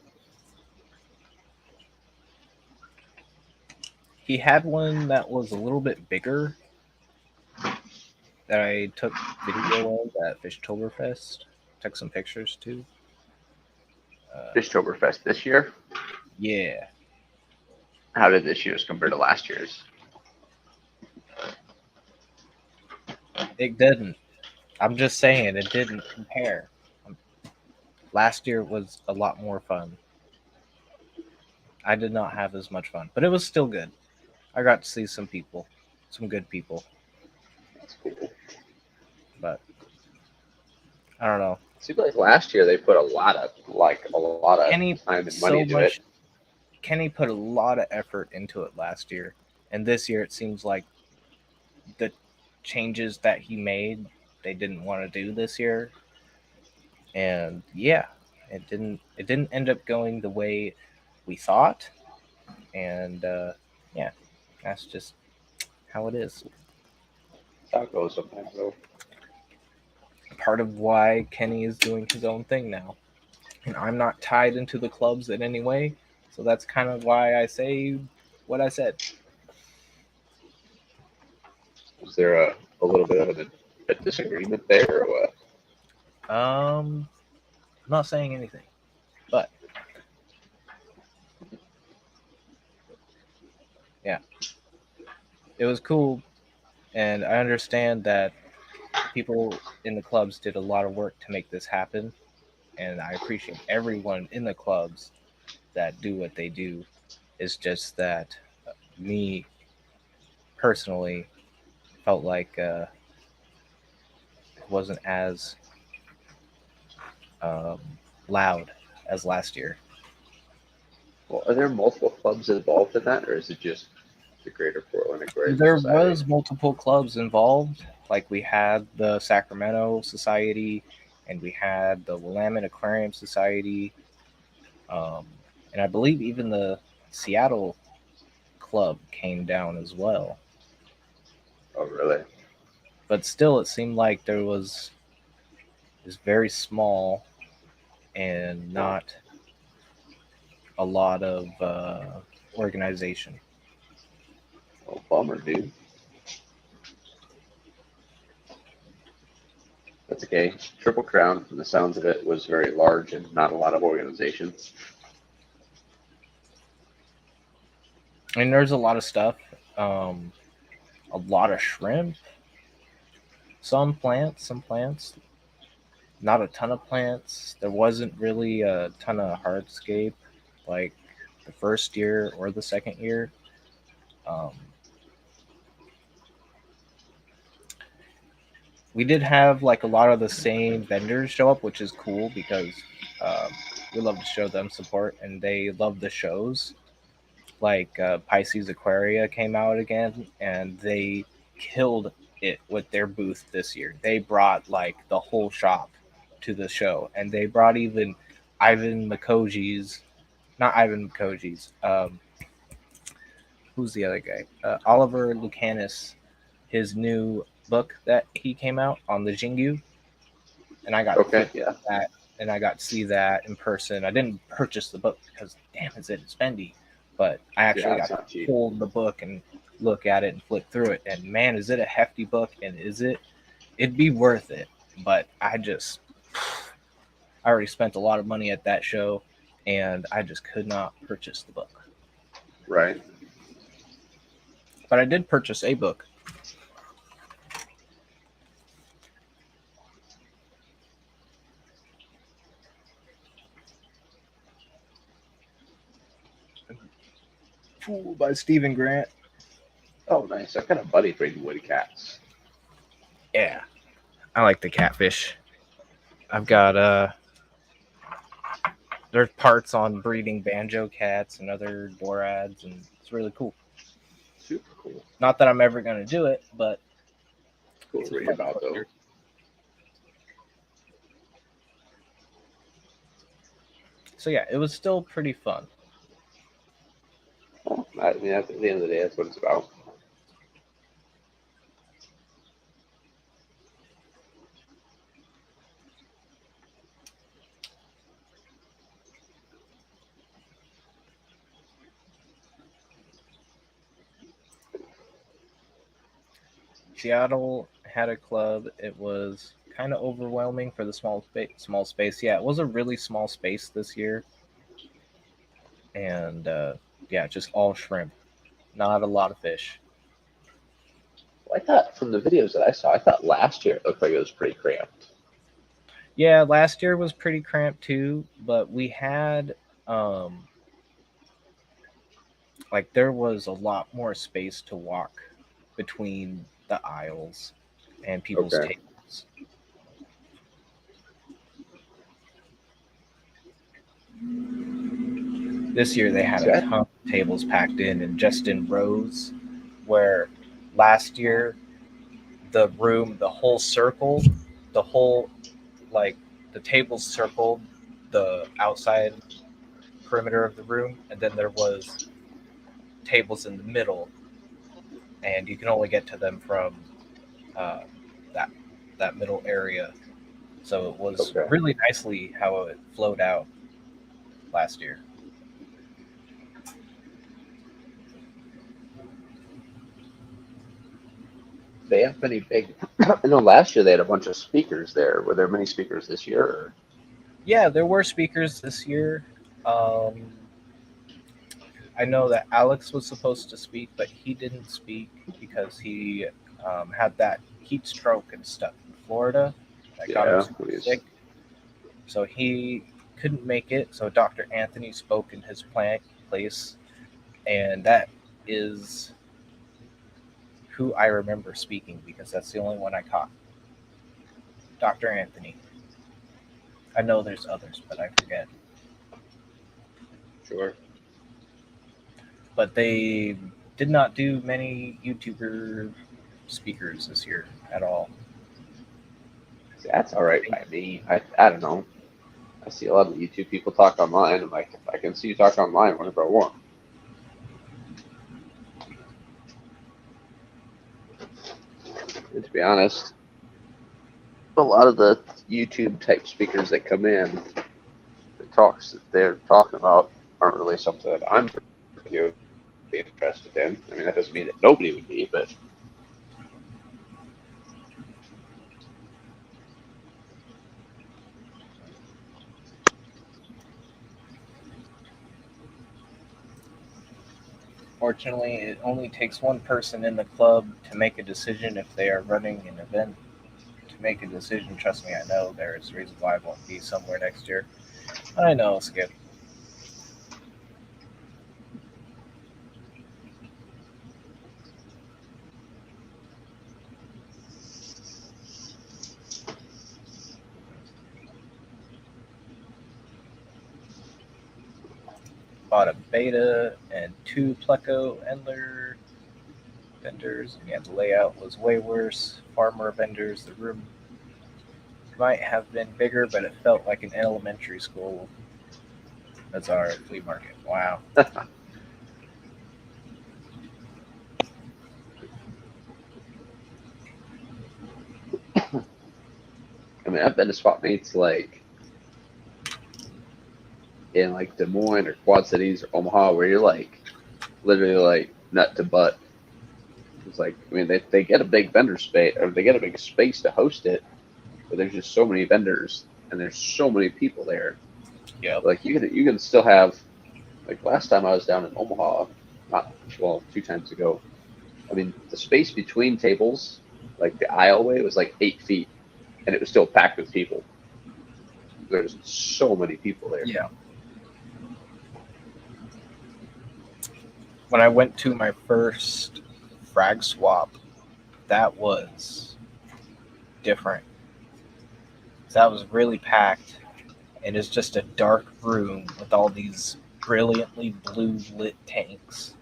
He had one that was a little bit bigger that I took video of at Fishtoberfest. Took some pictures too. Fishtoberfest this year. Yeah, How did this year's compare to last year's? it didn't. I'm just saying it didn't compare. Um, Last year was a lot more fun. I did not have as much fun, but it was still good. I got to see some people, some good people, That's cool. but I don't know. Seems like last year they put a lot of Kenny time and money so into it. much. Kenny put a lot of effort into it last year, and this year it seems like the changes that he made they didn't want to do this year, and yeah, it didn't end up going the way we thought, and yeah, that's just how it is. That's how it goes sometimes, though. Part of why Kenny is doing his own thing now, and I'm not tied into the clubs in any way, so that's kind of why I say what I said. Is there a little bit of a disagreement there, or what? I'm not saying anything, but yeah, it was cool, and I understand that people in the clubs did a lot of work to make this happen, and I appreciate everyone in the clubs that do what they do. It's just that me personally felt like it wasn't as um, loud as last year. Well, are there multiple clubs involved in that, or is it just the Greater Portland Aquarium There Society? was multiple clubs involved. Like we had the Sacramento Society, and we had the Willamette Aquarium Society, um, and I believe even the Seattle club came down as well. Oh, really? But still, it seemed like there was very small and not a lot of organization. Oh, bummer, dude. That's okay. Triple Crown, from the sounds of it, was very large and not a lot of organization. And there's a lot of stuff, um, a lot of shrimp, some plants, not a ton of plants. There wasn't really a ton of hardscape like the first year or the second year. Um, we did have like a lot of the same vendors show up, which is cool because we love to show them support and they love the shows. Like Pisces Aquaria came out again and they killed it with their booth this year. They brought like the whole shop to the show and they brought even Ivan Makoji's, not Ivan Makoji's, who's the other guy? Oliver Lucanis, his new book that he came out on the Jingu, and I got to Okay, flip yeah. that and I got to see that in person. I didn't purchase the book because damn, is it spendy, but I Yeah, actually it's got to not cheap. hold the book and look at it and flip through it. And man, is it a hefty book? And is it? It'd be worth it. But I already spent a lot of money at that show, and I just could not purchase the book. Right. But I did purchase a book. Fool by Stephen Grant. Oh, nice. I've got a buddy breeding wood cats. Yeah, I like the catfish. I've got there's parts on breeding banjo cats and other borads, and it's really cool. Super cool. Not that I'm ever gonna do it, but Cool it's to a read fun about, though. project. So yeah, it was still pretty fun. Well, I mean, at the end of the day, that's what it's about. Seattle had a club. It was kind of overwhelming for the small space. Small space, yeah. It was a really small space this year, and yeah, just all shrimp. Not a lot of fish. Well, I thought from the videos that I saw, I thought last year it looked like it was pretty cramped. Yeah, last year was pretty cramped too, but we had um like there was a lot more space to walk between the aisles and people's Okay. tables. This year they had See, a ton of tables packed in and just in rows, where last year the room, the whole circle, the whole like the tables circled the outside perimeter of the room, and then there was tables in the middle, and you can only get to them from uh, that that middle area. So it was okay. really nicely how it flowed out last year. They have many big. I know last year they had a bunch of speakers there. Were there many speakers this year? Or? Yeah, there were speakers this year. Um, I know that Alex was supposed to speak, but he didn't speak because he had that heat stroke and stuff in Florida that got him Yeah, super please. sick. So he couldn't make it. So Dr. Anthony spoke in his place, and that is who I remember speaking because that's the only one I caught. Dr. Anthony. I know there's others, but I forget. Sure. But they did not do many YouTuber speakers this year at all. See, that's all right by me. I don't know. I see a lot of YouTube people talk online. I'm like, if I can see you talk online whenever I want. And to be honest, a lot of the YouTube type speakers that come in, the talks that they're talking about aren't really something that I'm particularly interested in. I mean, that doesn't mean that nobody would be, but Fortunately, it only takes one person in the club to make a decision if they are running an event. To make a decision, trust me, I know there is a reason why I won't be somewhere next year. I know, Skip. Bought a beta and two Pleco Endler vendors, and yeah, the layout was way worse. Far more vendors. The room might have been bigger, but it felt like an elementary school. That's our flea market. Wow. I mean, I've been to swap meets like in like Des Moines or Quad Cities or Omaha where you're like literally like nut to butt. It's like, I mean, they get a big vendor space or they get a big space to host it, but there's just so many vendors and there's so many people there. Yep. Like you can still have like last time I was down in Omaha, not well, 2 times ago. I mean, the space between tables, like the aisleway, was like 8 feet, and it was still packed with people. There's so many people there. Yeah. When I went to my first frag swap, that was different. That was really packed, and it's just a dark room with all these brilliantly blue lit tanks.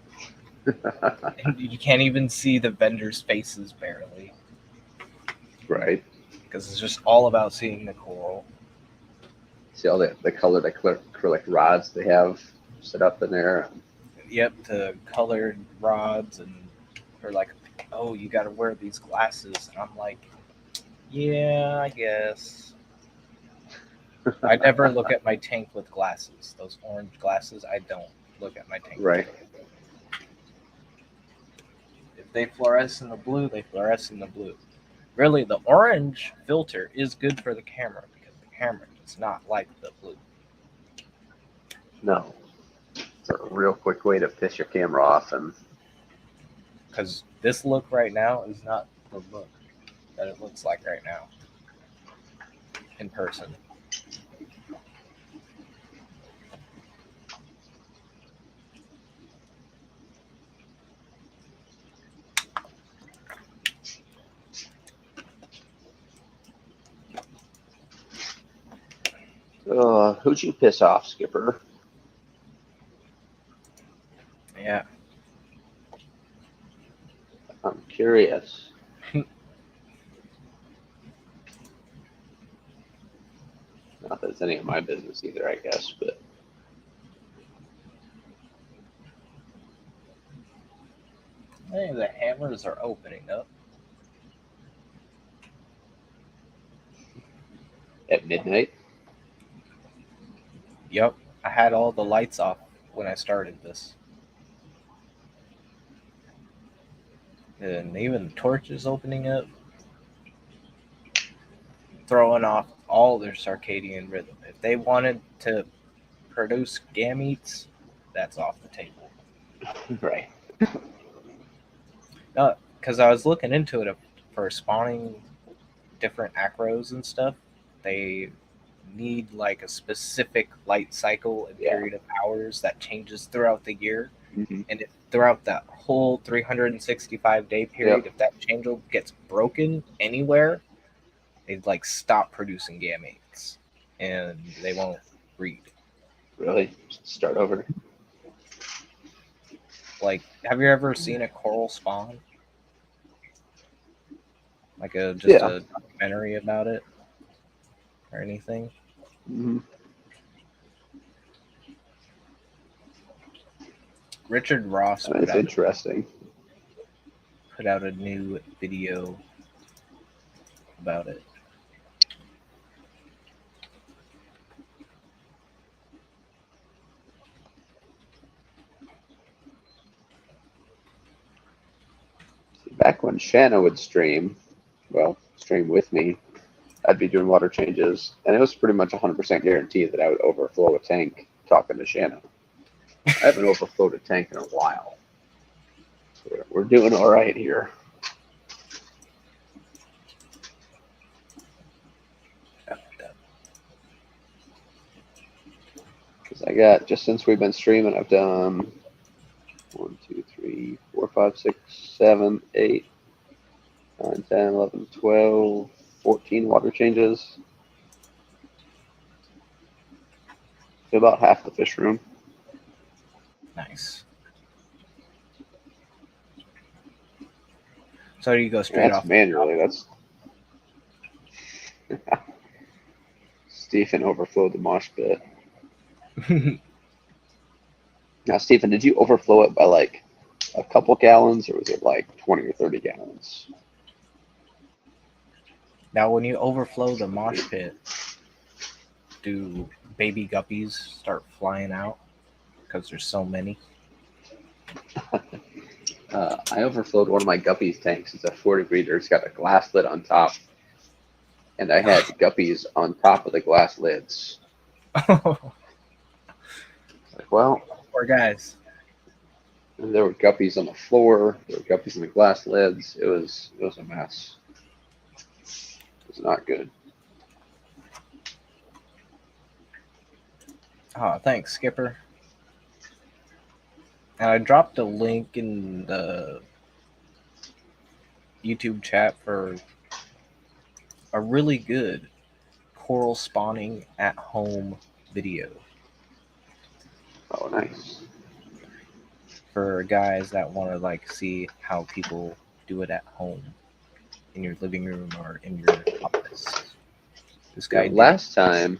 And you can't even see the vendors' faces barely Right. because it's just all about seeing the coral. See all the colored acrylic rods they have set up in there. Yep, the colored rods, and they're like, oh, you got to wear these glasses. And I'm like, yeah, I guess. I never look at my tank with glasses. Those orange glasses, I don't look at my tank with Right. those. If They fluoresce in the blue. They fluoresce in the blue. Really, the orange filter is good for the camera because the camera does not like the blue. No. It's a real quick way to piss your camera off. And Because this look right now is not the look that it looks like right now in person. who'd you piss off, Skipper? Yeah. I'm curious. Not that it's any of my business either, I guess, but Hey, the hammers are opening up. at midnight. Yep. I had all the lights off when I started this. And even the torches opening up, throwing off all their circadian rhythm. If they wanted to produce gametes, that's off the table. Right. Because I was looking into it for spawning different acros and stuff. They need like a specific light cycle and Yeah. period of hours that changes throughout the year. Mm-hmm. And if throughout that whole 365-day period, Yep. if that change gets broken anywhere, they'd like stop producing gametes and they won't breed. Really? Start over. Like, have you ever seen a coral spawn? Like a documentary about it or anything? Mm-hmm. Richard Ross That's interesting. put out a new video about it. Back when Shanna would stream with me, I'd be doing water changes, and it was pretty much 100% guaranteed that I would overflow a tank talking to Shanna. I haven't overflowed a tank in a while. So we're doing all right here. Because I got, just since we've been streaming, I've done 1, 2, 3, 4, 5, 6, 7, 8, 9, 10, 11, 12, 14 water changes. To about half the fish room. Nice. So you go straight off manually. That's Stephen overflowed the mosh pit. Now, Stephen, did you overflow it by like a couple gallons, or was it like 20 or 30 gallons? Now, when you overflow the mosh pit, do baby guppies start flying out because there's so many? I overflowed one of my guppies tanks. It's a 40 breeder. It's got a glass lid on top, and I had guppies on top of the glass lids. Like, well, poor guys. And there were guppies on the floor. There were guppies in the glass lids. It was a mess. It was not good. Oh, thanks, Skipper. And I dropped a link in the YouTube chat for a really good coral spawning at home video. Oh, nice. For guys that want to like see how people do it at home in your living room or in your office. This guy last time,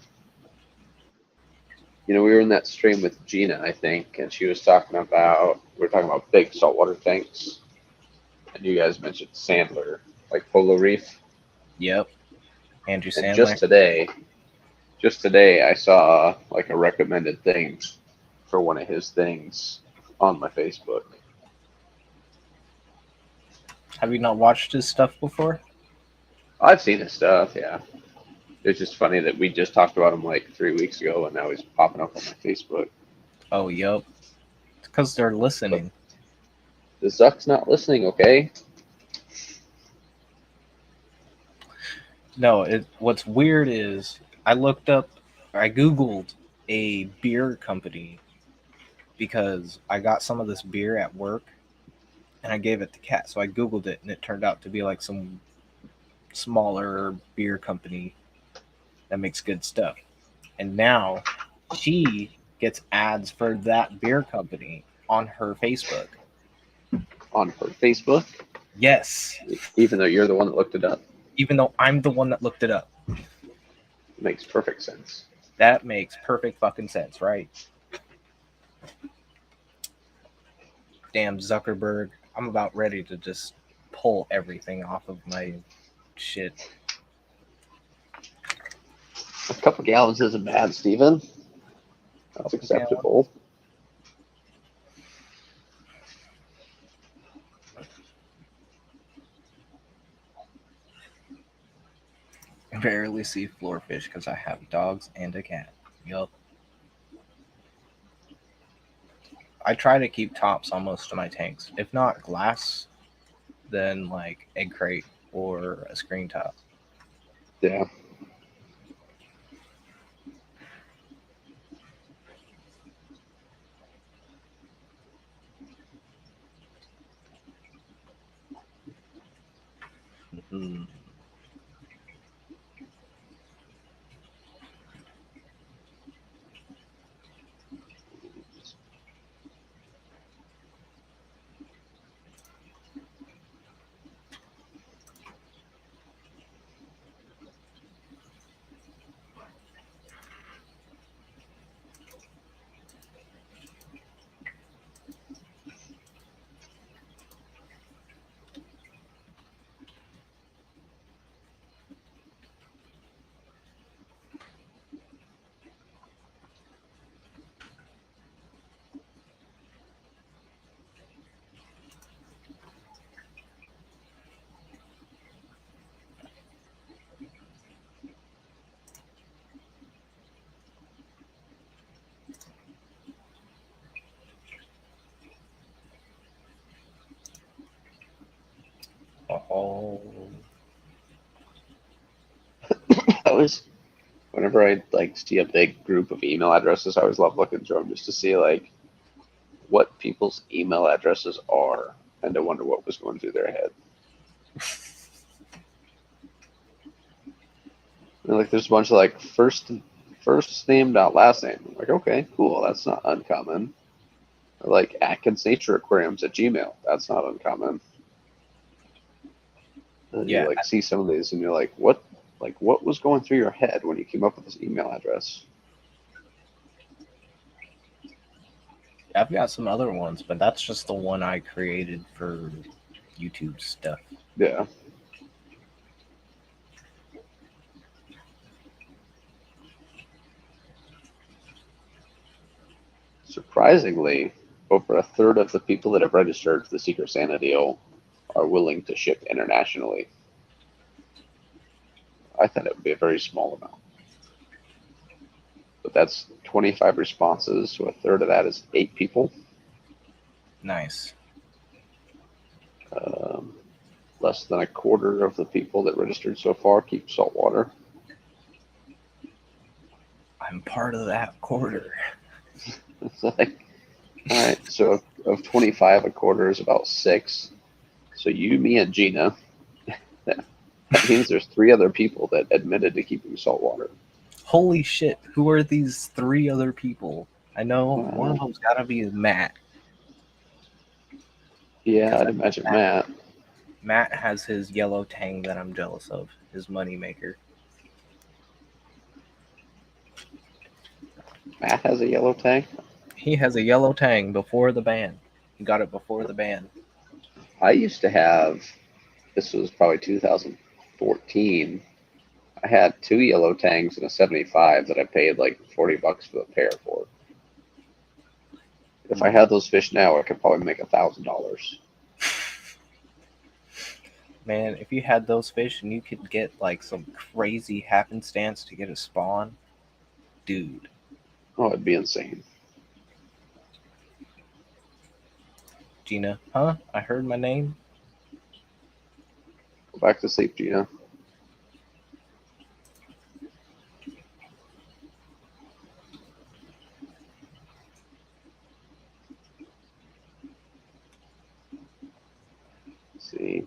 we were in that stream with Gina, I think, and she was talking about, we were talking about big saltwater tanks, and you guys mentioned Sandler, like Polo Reef. Yep. Andrew Sandler. And just today, I saw like a recommended thing for one of his things on my Facebook. Have you not watched his stuff before? I've seen his stuff, yeah. It's just funny that we just talked about him like 3 weeks ago, and now he's popping up on my Facebook. Oh, yup. It's because they're But listening. the Zuck's not listening, okay? No, what's weird is I Googled a beer company because I got some of this beer at work and I gave it to Kat. So I Googled it and it turned out to be like some smaller beer company that makes good stuff. And now she gets ads for that beer company on her Facebook. On her Facebook, Yes, even though you're the one that looked it up. even though I'm the one that looked it up. It makes perfect sense. That makes perfect fucking sense, right? Damn Zuckerberg. I'm about ready to just pull everything off of my shit. A couple gallons isn't bad, Steven. That's acceptable. I barely see floor fish because I have dogs and a cat. Yup. I try to keep tops on most of my tanks. If not glass, then like egg crate or a screen top. Yeah. Mm-hmm. Oh, I always, whenever I like see a big group of email addresses, I always love looking through them just to see like what people's email addresses are, and to wonder what was going through their head. And, like, there's a bunch of like first name dot last name. I'm like, okay, cool, that's not uncommon. Or, like Atkins Nature Aquariums at Gmail. That's not uncommon. And you yeah. like see some of these, and you're like, what was going through your head when you came up with this email address? I've got some other ones, but that's just the one I created for YouTube stuff. Yeah. Surprisingly, over a third of the people that have registered for the Secret Santa deal are willing to ship internationally. I thought it would be a very small amount. But that's 25 responses, so a third of that is 8 people. Nice. Less than a quarter of the people that registered so far keep salt water. I'm part of that quarter. It's like, all right, so of 25, a quarter is about 6. So you, me, and Gina, that means there's 3 other people that admitted to keeping salt water. Holy shit, who are these 3 other people? I know one of Uh, them's gotta be Matt. yeah, 'Cause I'd imagine Matt. Matt has his yellow tang that I'm jealous of, his moneymaker. Matt has a yellow tag. He has a yellow tang before the ban. He got it before the ban. I used to have, this was probably 2014. I had 2 yellow tangs and a 75 that I paid like $40 for the pair for. If I had those fish now, I could probably make $1,000. Man, if you had those fish and you could get like some crazy happenstance to get a spawn, dude. Oh, it'd be insane. Gina, huh? I heard my name. Go back to sleep, Gina. Let's see.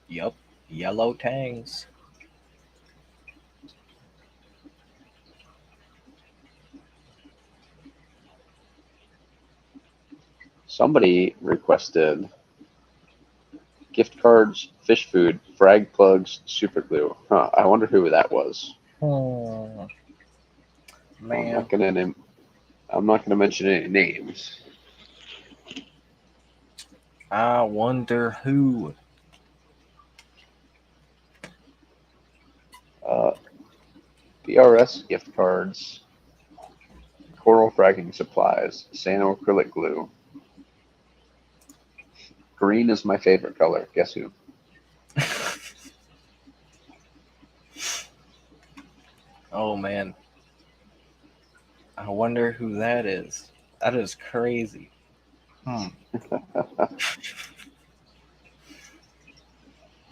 Yup, yellow tangs. Somebody requested gift cards, fish food, frag plugs, super glue. Huh, I wonder who that was. Hmm, I'm not man, gonna name. I'm not gonna mention any names. I wonder who. Uh, BRS gift cards, coral fragging supplies, sand acrylic glue. Green is my favorite color. Guess who? Oh man, I wonder who that is. That is crazy. Hmm.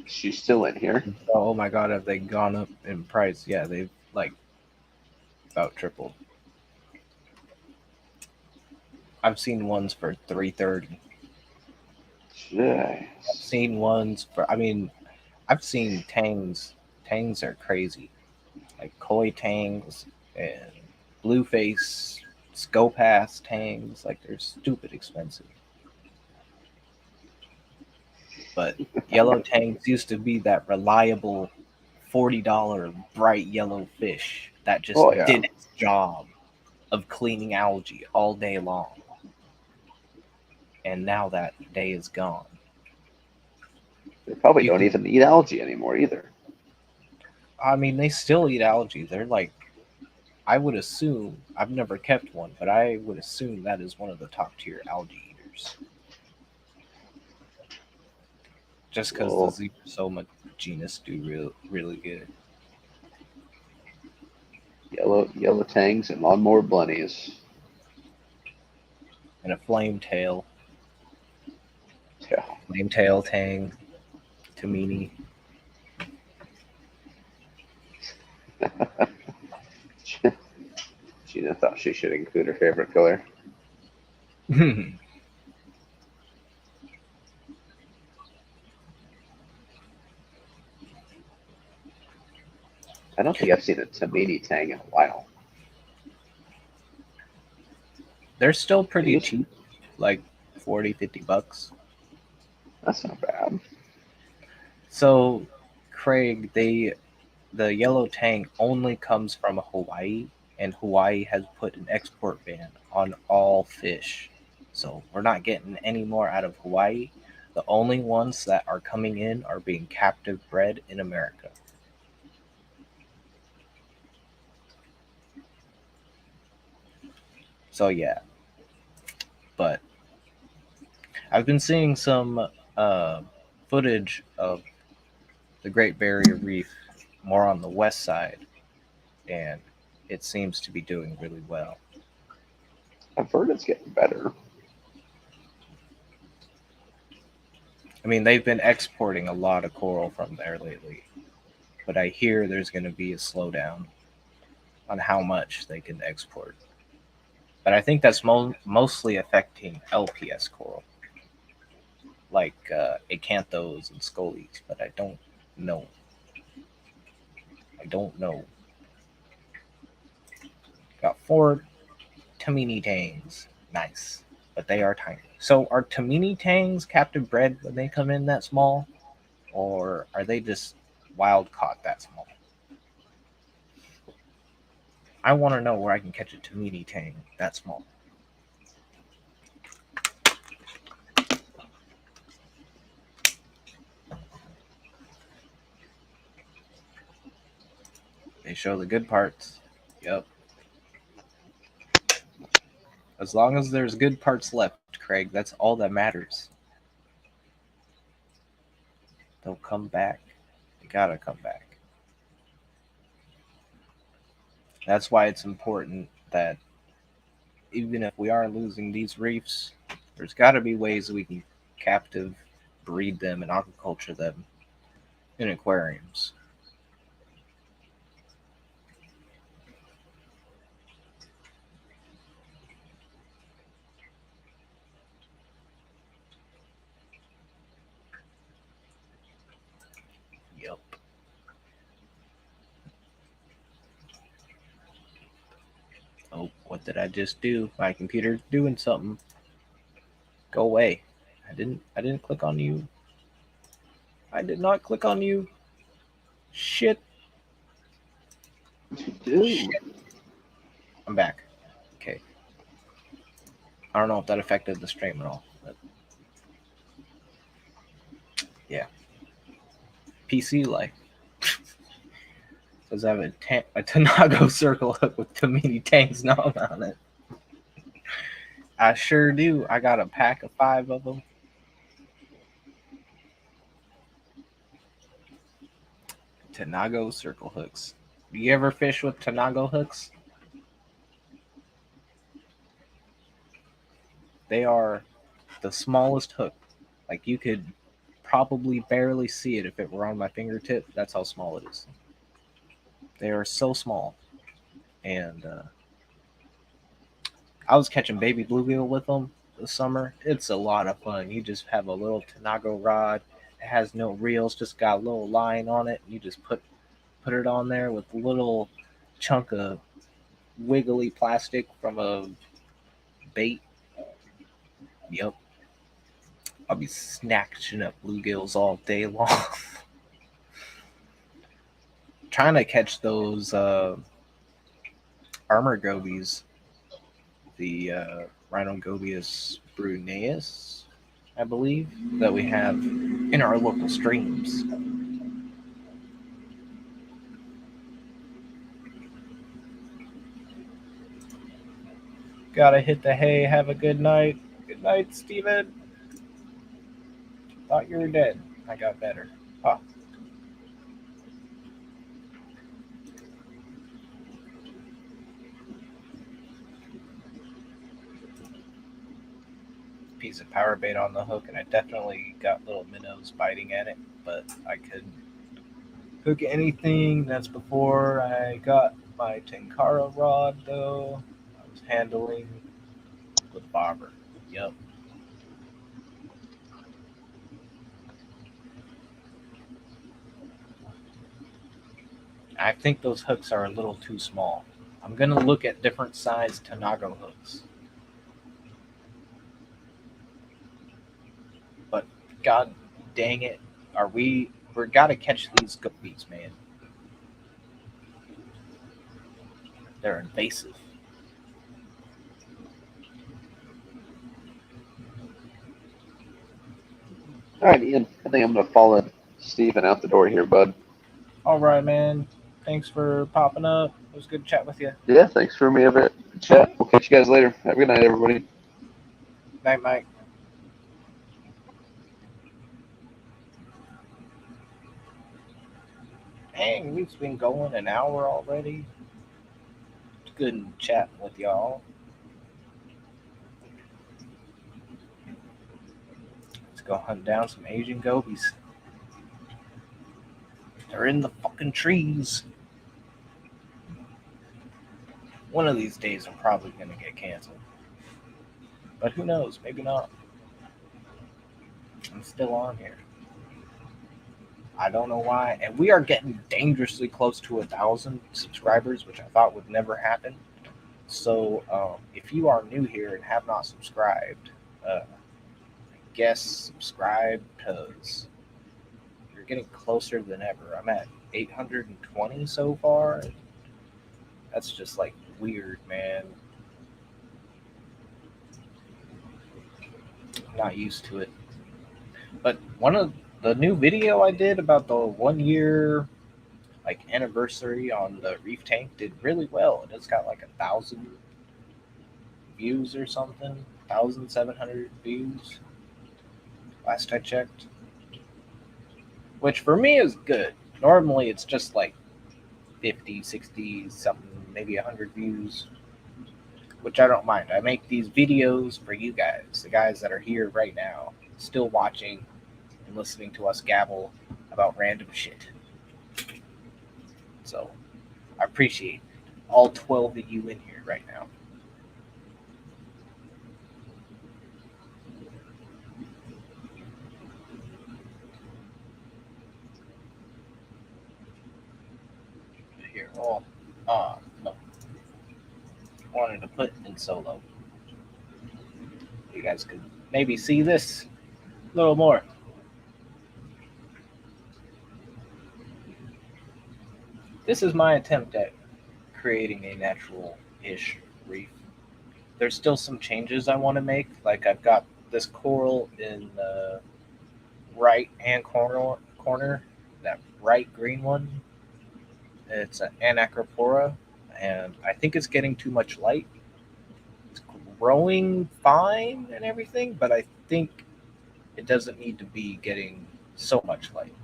She's still in here. Oh my god, have they gone up in price? Yeah, they've like about tripled. I've seen ones for 330. I've Jeez. seen ones for. I mean, I've seen tangs. Tangs are crazy, like koi tangs and blueface scopass tangs. Like they're stupid expensive. But yellow tangs used to be that reliable $40 bright yellow fish that just Oh yeah. did its job of cleaning algae all day long. And now that day is gone. They probably You don't can, even eat algae anymore either. I mean, they still eat algae. They're like, I would assume, I've never kept one, but I would assume that is one of the top tier algae eaters. Just because the Well, Zebrasoma genus do really good. yellow tangs and lawnmower bunnies. And a Yeah. flame tail tang, Tamini. Gina thought she should include her favorite color. I don't think I've seen a Tamini tang in a while. They're still They pretty used, cheap, like 40, $50. that's not bad. So, Craig, the yellow tang only comes from Hawaii, and Hawaii has put an export ban on all fish. So we're not getting any more out of Hawaii. The only ones that are coming in are being captive bred in America. So yeah, but I've been seeing some uh, footage of the Great Barrier Reef more on the west side, and it seems to be doing really well. I've heard it's getting better. I mean, they've been exporting a lot of coral from there lately, but I hear there's going to be a slowdown on how much they can export. But I think that's mostly affecting LPS coral, like acanthos and scolies. But I don't know. I don't know. Got four Tamini tangs. Nice. But they are tiny. So are Tamini tangs captive bred when they come in that small? Or are they just wild caught that small? I want to know where I can catch a Tamini tang that small. They show the good parts. Yep. As long as there's good parts left, Craig, that's all that matters. They'll come back. They gotta come back. That's why it's important that even if we are losing these reefs, there's got to be ways we can captive breed them and aquaculture them in aquariums. Yep. Oh, what did I just do? My computer's doing something. Go away. I didn't click on you. I did not click on you. Shit. What you do? Shit. I'm back. Okay. I don't know if that affected the stream at all. But yeah. PC life. Does have a Tanago circle hook with Tamini Tang's knob on it. I sure do. I got a pack of 5 of them. Tanago circle hooks. Do you ever fish with Tanago hooks? They are the smallest hook. Like you could probably barely see it if it were on my fingertip. That's how small it is. They are so small. And I was catching baby bluegill with them this summer. It's a lot of fun. You just have a little Tanago rod. It has no reels, just got a little line on it. You just put it on there with a little chunk of wiggly plastic from a bait. Yep. I'll be snatching up bluegills all day long. Trying to catch those armor gobies, the Rhinogobius bruneus, I believe, that we have in our local streams. Gotta hit the hay. Have a good night. Good night, Steven. Thought you were dead. I got better. Ah. Piece of power bait on the hook, and I definitely got little minnows biting at it, but I couldn't hook anything. That's before I got my Tenkara rod, though. I was handling with bobber. Yep. I think those hooks are a little too small. I'm gonna look at different size Tanago hooks. But god dang it, we're gotta catch these guppies, man. They're invasive. All right, Ian. I think I'm gonna follow Steven out the door here, bud. All right, man. Thanks for popping up. It was good to chat with you. Yeah, thanks for me over chat. We'll catch you guys later. Have a good night, everybody. Night, Mike. Dang, we've been going an hour already. It's good chatting with y'all. Let's go hunt down some Asian gobies. They're in the fucking trees. One of these days I'm probably gonna get canceled. But who knows? Maybe not. I'm still on here. I don't know why. And we are getting dangerously close to 1,000 subscribers, which I thought would never happen. So if you are new here and have not subscribed, I guess subscribe because you're getting closer than ever. I'm at 820 so far. That's just like weird, man. I'm not used to it. But one of the new video I did about the 1 year like anniversary on the reef tank did really well, and it's got like 1,000 views or something, 1,700 views last I checked, which for me is good. Normally it's just like 50, 60, something, maybe 100 views, which I don't mind. I make these videos for you guys, the guys that are here right now, still watching and listening to us gabble about random shit. So I appreciate all 12 of you in here right now. Here, oh, no. Wanted to put in solo. You guys could maybe see this a little more. This is my attempt at creating a natural-ish reef. There's still some changes I want to make. Like I've got this coral in the right hand corner, that bright green one. It's an anacropora, and I think it's getting too much light. It's growing fine and everything, but I think it doesn't need to be getting so much light.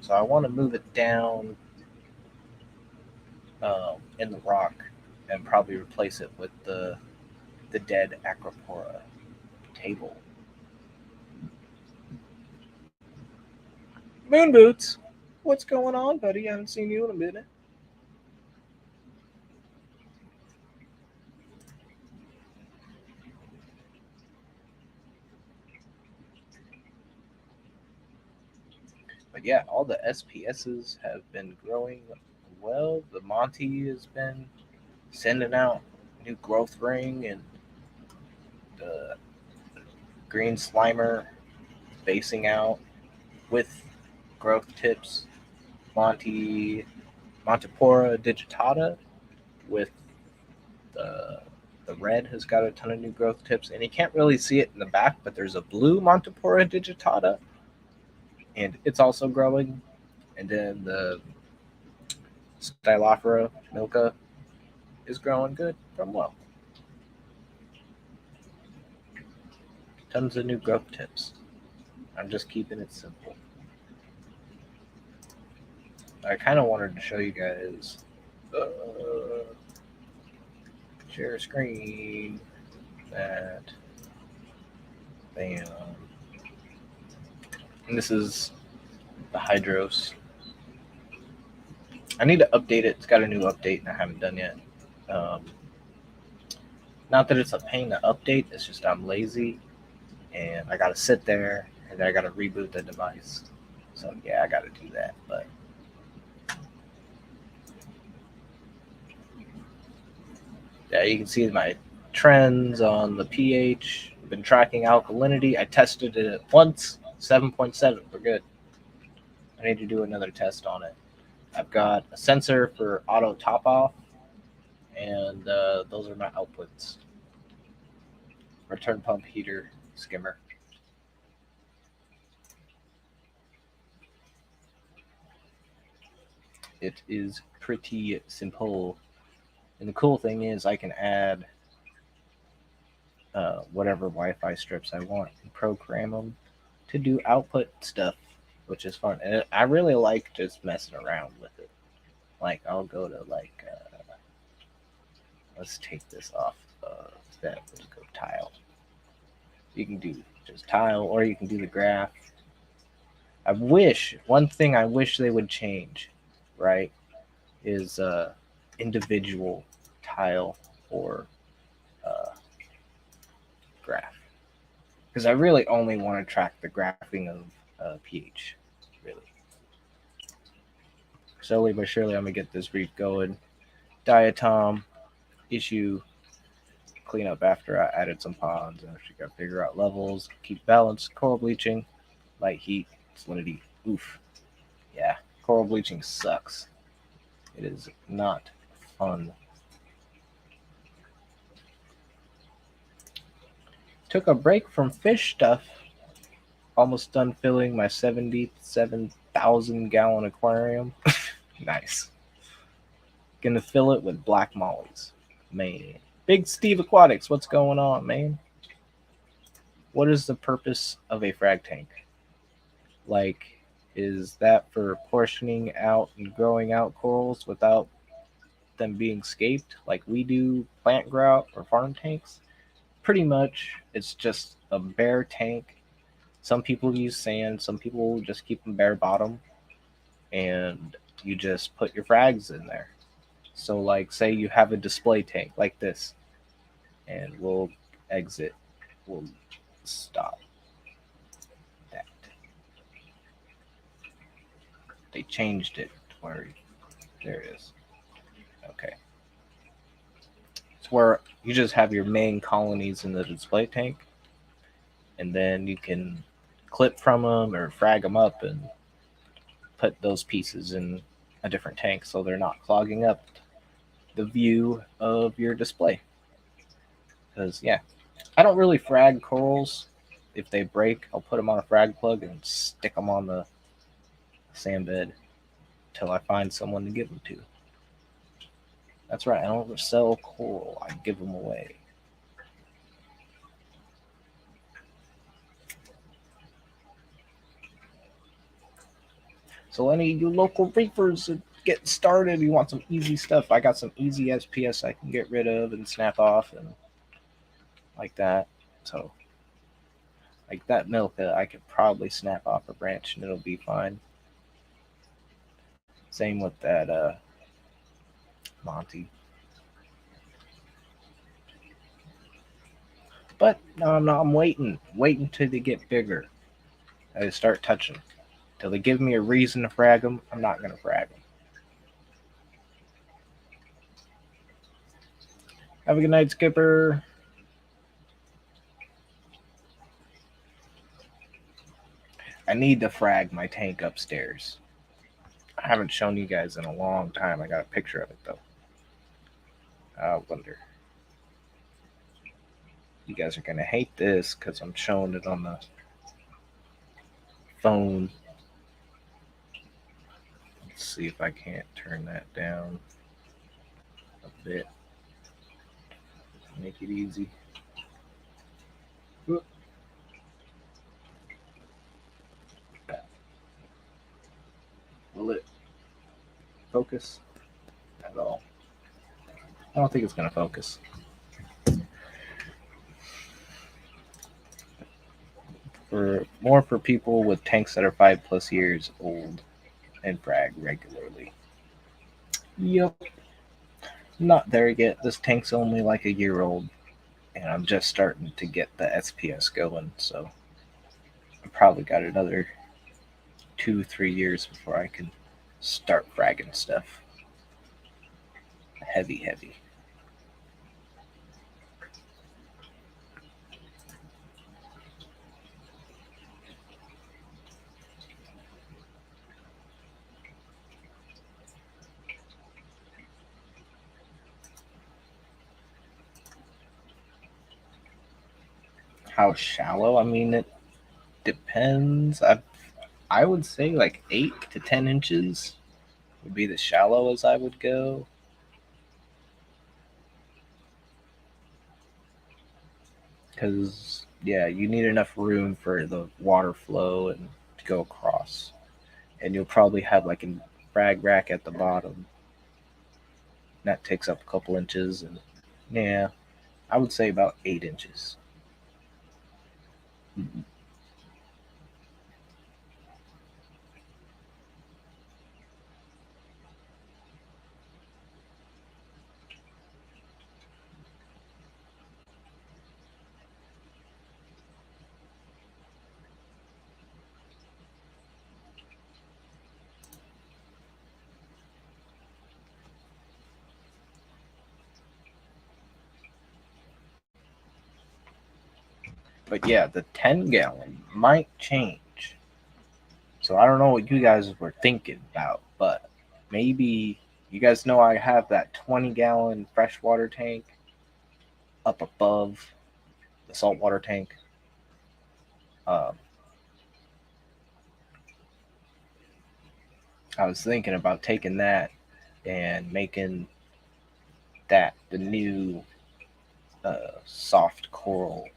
So I want to move it down in the rock and probably replace it with the dead acropora table. Moon Boots, what's going on, buddy? I haven't seen you in a minute. But yeah, all the SPSs have been growing well. The Monty has been sending out new growth ring, and the green slimer spacing out with growth tips. Monty Montipora digitata with the the red has got a ton of new growth tips, and you can't really see it in the back, but there's a blue Montipora digitata, and it's also growing. And then the Stylophora milka is growing good from well. Tons of new growth tips. I'm just keeping it simple. I kind of wanted to show you guys. Share screen. That. Bam. And this is the Hydros. I need to update it. It's got a new update, and I haven't done yet. Not that it's a pain to update. It's just I'm lazy, and I gotta sit there, and then I gotta reboot the device. So yeah, I gotta do that. But yeah, you can see my trends on the pH. I've been tracking alkalinity. I tested it once, 7.7. We're good. I need to do another test on it. I've got a sensor for auto top off, and those are my outputs. Return pump heater skimmer. It is pretty simple. And the cool thing is I can add whatever Wi-Fi strips I want and program them to do output stuff, which is fun. And I really like just messing around with it. Like I'll go to let's take this off that. Let's go tile. You can do just tile, or you can do the graph. One thing I wish they would change, right, is individual tile or graph, because I really only want to track the graphing of pH. Really, slowly but surely, I'm gonna get this reef going. Diatom issue. Clean up after I added some ponds. I actually got to figure out levels, keep balance. Coral bleaching, light heat, salinity. Oof. Yeah, coral bleaching sucks. It is not fun. Took a break from fish stuff. Almost done filling my 77,000 gallon aquarium. Nice. Gonna fill it with black mollies. Man. Big Steve Aquatics, what's going on, man? What is the purpose of a frag tank? Like, is that for portioning out and growing out corals without them being scaped like we do plant grout or farm tanks? Pretty much, it's just a bare tank. Some people use sand, some people just keep them bare bottom, and you just put your frags in there. So, like, say you have a display tank like this, and we'll exit, we'll stop that. They changed it to where there it is. Okay. It's where you just have your main colonies in the display tank, and then you can clip from them or frag them up and put those pieces in a different tank so they're not clogging up the view of your display. Because, yeah, I don't really frag corals. If they break, I'll put them on a frag plug and stick them on the sand bed till I find someone to give them to. That's right, I don't sell coral, I give them away. So, any of you local reefers that get started, you want some easy stuff, I got some easy SPS I can get rid of and snap off and like that. So, like that Milka, I could probably snap off a branch and it'll be fine. Same with that Monty. But no, I'm not. I'm waiting till they get bigger. I start touching. Till they give me a reason to frag them, I'm not gonna frag them. Have a good night, Skipper. I need to frag my tank upstairs. I haven't shown you guys in a long time. I got a picture of it though. I wonder. You guys are gonna hate this because I'm showing it on the phone. Let's see if I can't turn that down a bit. Make it easy. Will it focus at all? I don't think it's gonna focus. For people with tanks that are 5+ years old and frag regularly. Yep. Not there yet. This tank's only like a year old, and I'm just starting to get the SPS going, so I probably got another 2-3 years before I can start fragging stuff. Heavy, heavy. How shallow? I mean, it depends. I would say like 8 to 10 inches would be the shallow as I would go. Because, yeah, you need enough room for the water flow and to go across. And you'll probably have like a frag rack at the bottom. That takes up a couple inches. And yeah, I would say about 8 inches. But yeah, the 10 gallon might change. So I don't know what you guys were thinking about, but maybe you guys know I have that 20-gallon freshwater tank up above the saltwater tank. Um, I was thinking about taking that and making that the new soft coral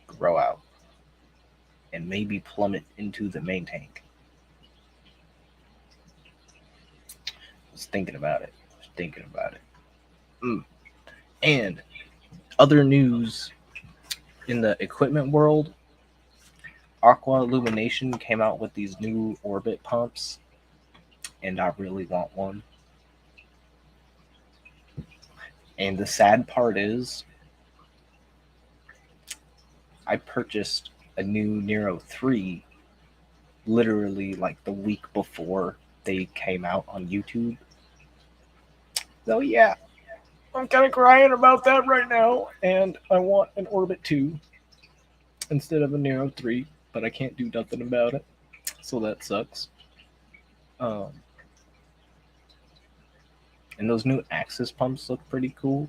grow out and maybe plummet into the main tank. I was thinking about it. Thinking about it. Mm. And other news in the equipment world, Aqua Illumination came out with these new orbit pumps, and I really want one. And the sad part is, I purchased a new Nero 3 literally like the week before they came out on YouTube. So, yeah, I'm kind of crying about that right now, and I want an Orbit 2 instead of a Nero 3, but I can't do nothing about it, so that sucks. Um, and those new Axis pumps look pretty cool.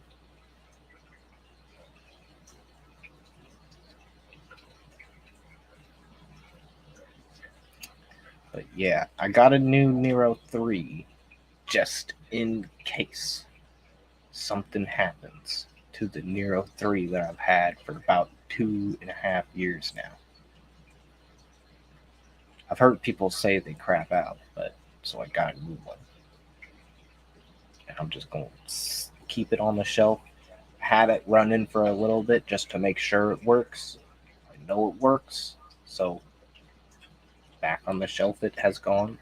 But yeah, I got a new Nero 3 just in case something happens to the Nero 3 that I've had for about 2.5 years now. I've heard people say they crap out, but so I got a new one. And I'm just going to keep it on the shelf. Had it running for a little bit just to make sure it works. I know it works. So back on the shelf it has gone.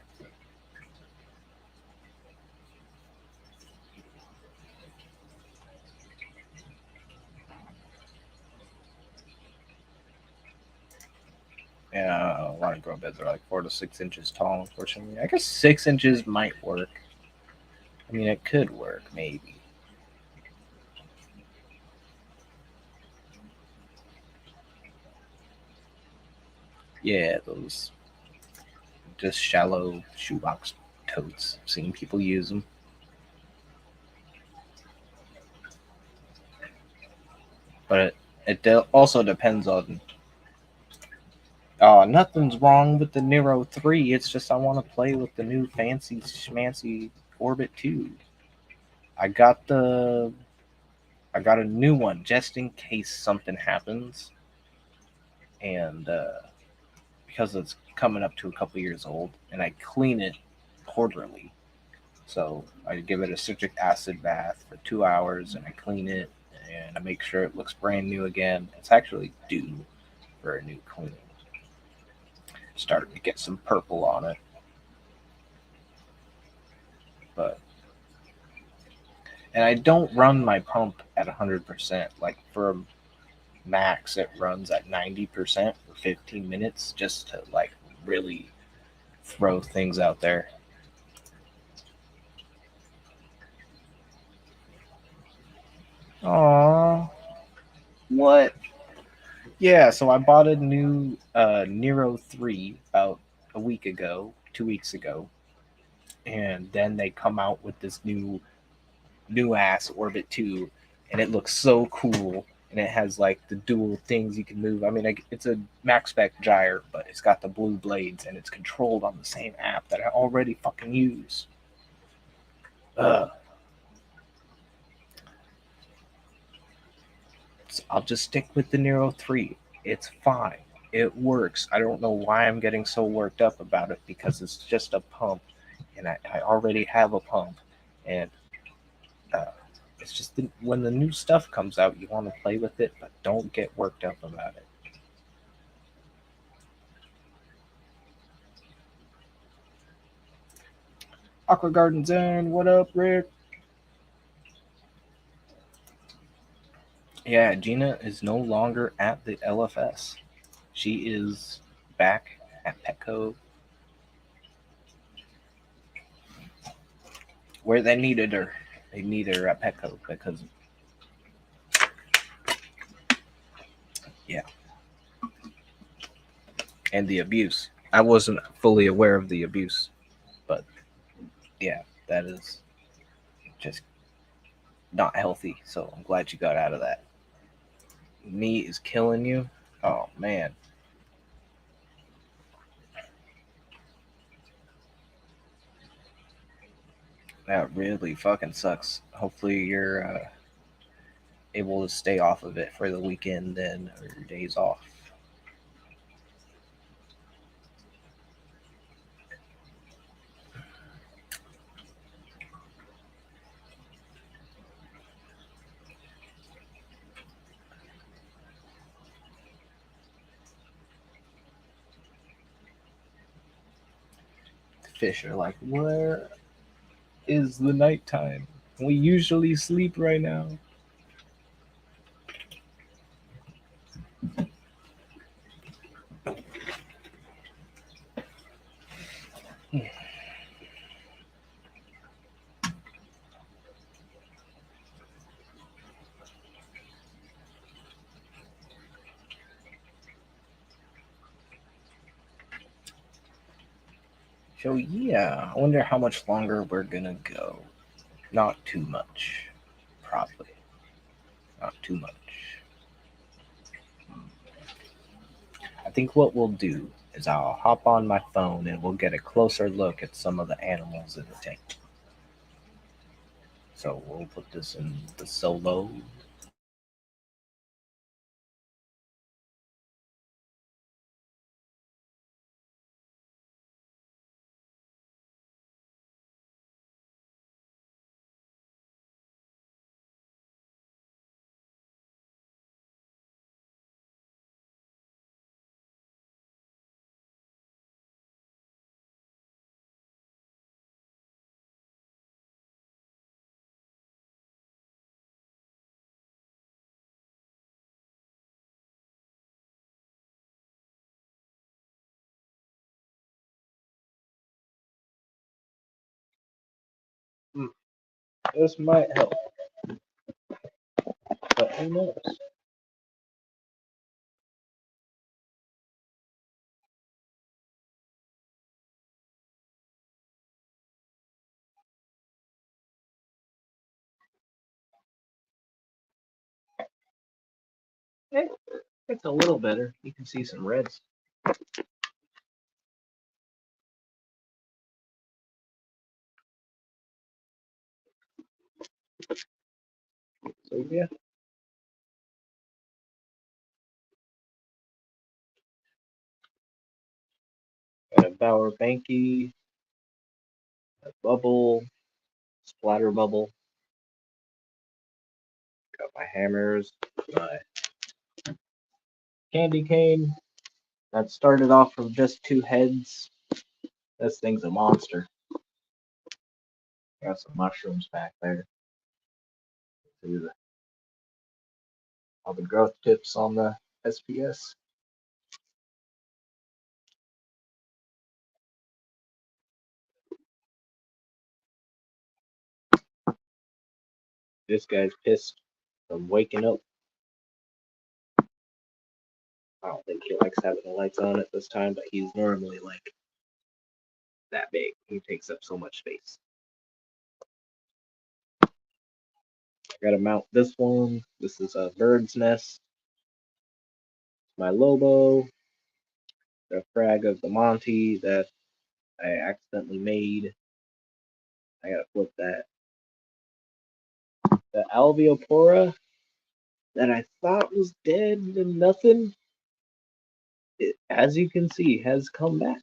Yeah, a lot of grow beds are like 4 to 6 inches tall, unfortunately. I guess 6 inches might work. I mean, it could work, maybe. Yeah, those just shallow shoebox totes. I've seen people use them. But it also depends on. Nothing's wrong with the Nero 3. It's just I want to play with the new fancy schmancy Orbit 2. I got the I got a new one just in case something happens, and because it's coming up to a couple years old, and I clean it quarterly. So I give it a citric acid bath for 2 hours, and I clean it, and I make sure it looks brand new again. It's actually due for a new cleaning. Starting to get some purple on it, but and I don't run my pump at 100%. Like for max, it runs at 90% for 15 minutes just to like really throw things out there. Aww, what? Yeah, so I bought a new Nero 3 about a week ago, 2 weeks ago, and then they come out with this new ass Orbit 2, and it looks so cool. And it has like the dual things you can move. I mean, it's a max spec gyre, but it's got the blue blades, and it's controlled on the same app that I already fucking use. Ugh. So I'll just stick with the Nero 3. It's fine. It works. I don't know why I'm getting so worked up about it because it's just a pump, and I already have a pump, and uh, it's just when the new stuff comes out, you want to play with it, but don't get worked up about it. Aqua Garden Zen, what up, Rick? Yeah, Gina is no longer at the LFS. She is back at Petco where they needed her. They needed her at Petco because, yeah, and the abuse. I wasn't fully aware of the abuse, but yeah, that is just not healthy. So I'm glad you got out of that. Me is killing you. Oh man. That really fucking sucks. Hopefully you're able to stay off of it for the weekend then, or your days off. The fish are like, where is the nighttime? We usually sleep right now. So yeah, I wonder how much longer we're gonna go. Not too much, probably. Not too much. I think what we'll do is I'll hop on my phone and we'll get a closer look at some of the animals in the tank. So we'll put this in the solo. This might help, but who knows? Hey, it's a little better. You can see some reds. So yeah, got a Bauer Banky, a bubble, splatter bubble. Got my hammers, my candy cane. That started off from just two heads. This thing's a monster. Got some mushrooms back there. See all the growth tips on the SPS. This guy's pissed from waking up. I don't think he likes having the lights on at this time, but he's normally like that big. He takes up so much space. I gotta mount this one. This is a bird's nest. My Lobo. The frag of the Monty that I accidentally made. I gotta flip that. The Alveopora that I thought was dead and nothing, it, as you can see, has come back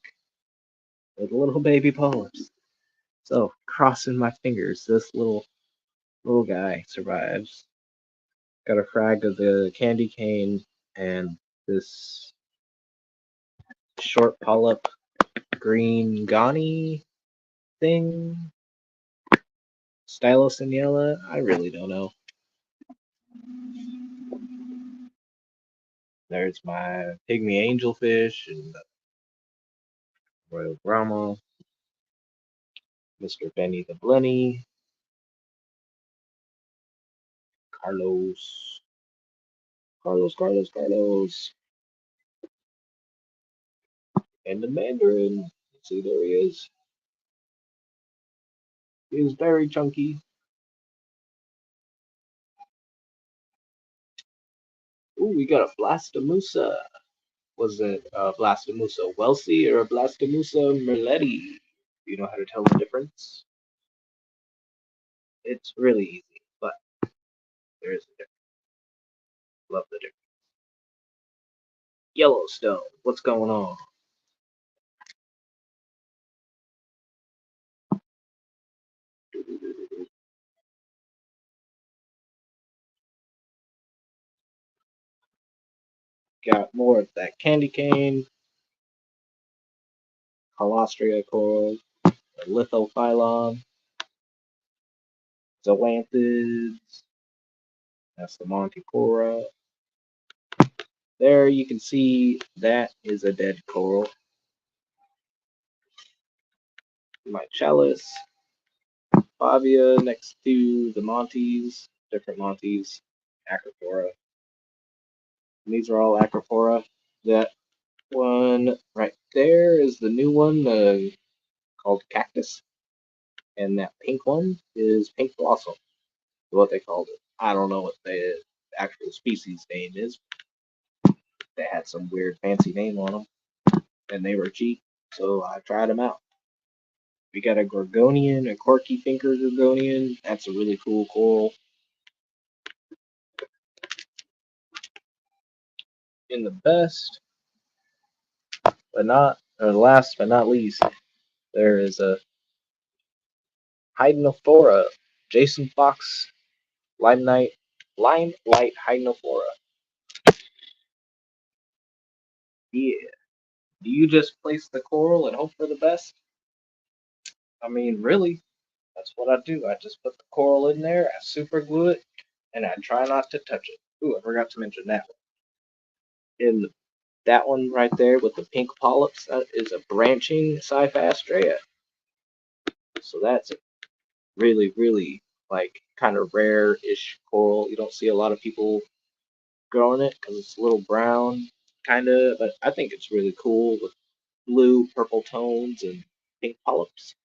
with little baby polyps. So crossing my fingers, this little guy survives. Got a frag of the candy cane and this short polyp green Gani thing. Stylosiniella, I really don't know. There's my pygmy angelfish and Royal Brahma, Mr. Benny the Blenny, Carlos, Carlos, and the Mandarin. See, there he is. He is very chunky. Ooh, we got a Blastomusa. Was it a Blastomusa Welsi or a Blastomusa Merletti? Do you know how to tell the difference? It's really easy, but there is a difference. Love the difference. Yellowstone, what's going on? Got more of that candy cane, Colostria coral, Lithophyllon, Zoanthids. That's the Montipora. There you can see that is a dead coral. My chalice, Fabia next to the Montes, different Montes, Acropora. And these are all Acropora. That one right there is the new one called Cactus. And that pink one is Pink Blossom, what they called it. I don't know what the actual species name is. They had some weird fancy name on them, and they were cheap, so I tried them out. We got a Gorgonian, a Corky Finker Gorgonian. That's a really cool coral. In the best, but not, or last but not least, there is a Hydnophora, Jason Fox, Limelight Hydnophora. Yeah. Do you just place the coral and hope for the best? I mean, really, that's what I do. I just put the coral in there, I super glue it, and I try not to touch it. Ooh, I forgot to mention that one. In that one right there with the pink polyps, that is a branching Cyphastrea. So that's a really, really like kind of rare-ish coral. You don't see a lot of people growing it because it's a little brown, kind of, but I think it's really cool with blue, purple tones and pink polyps.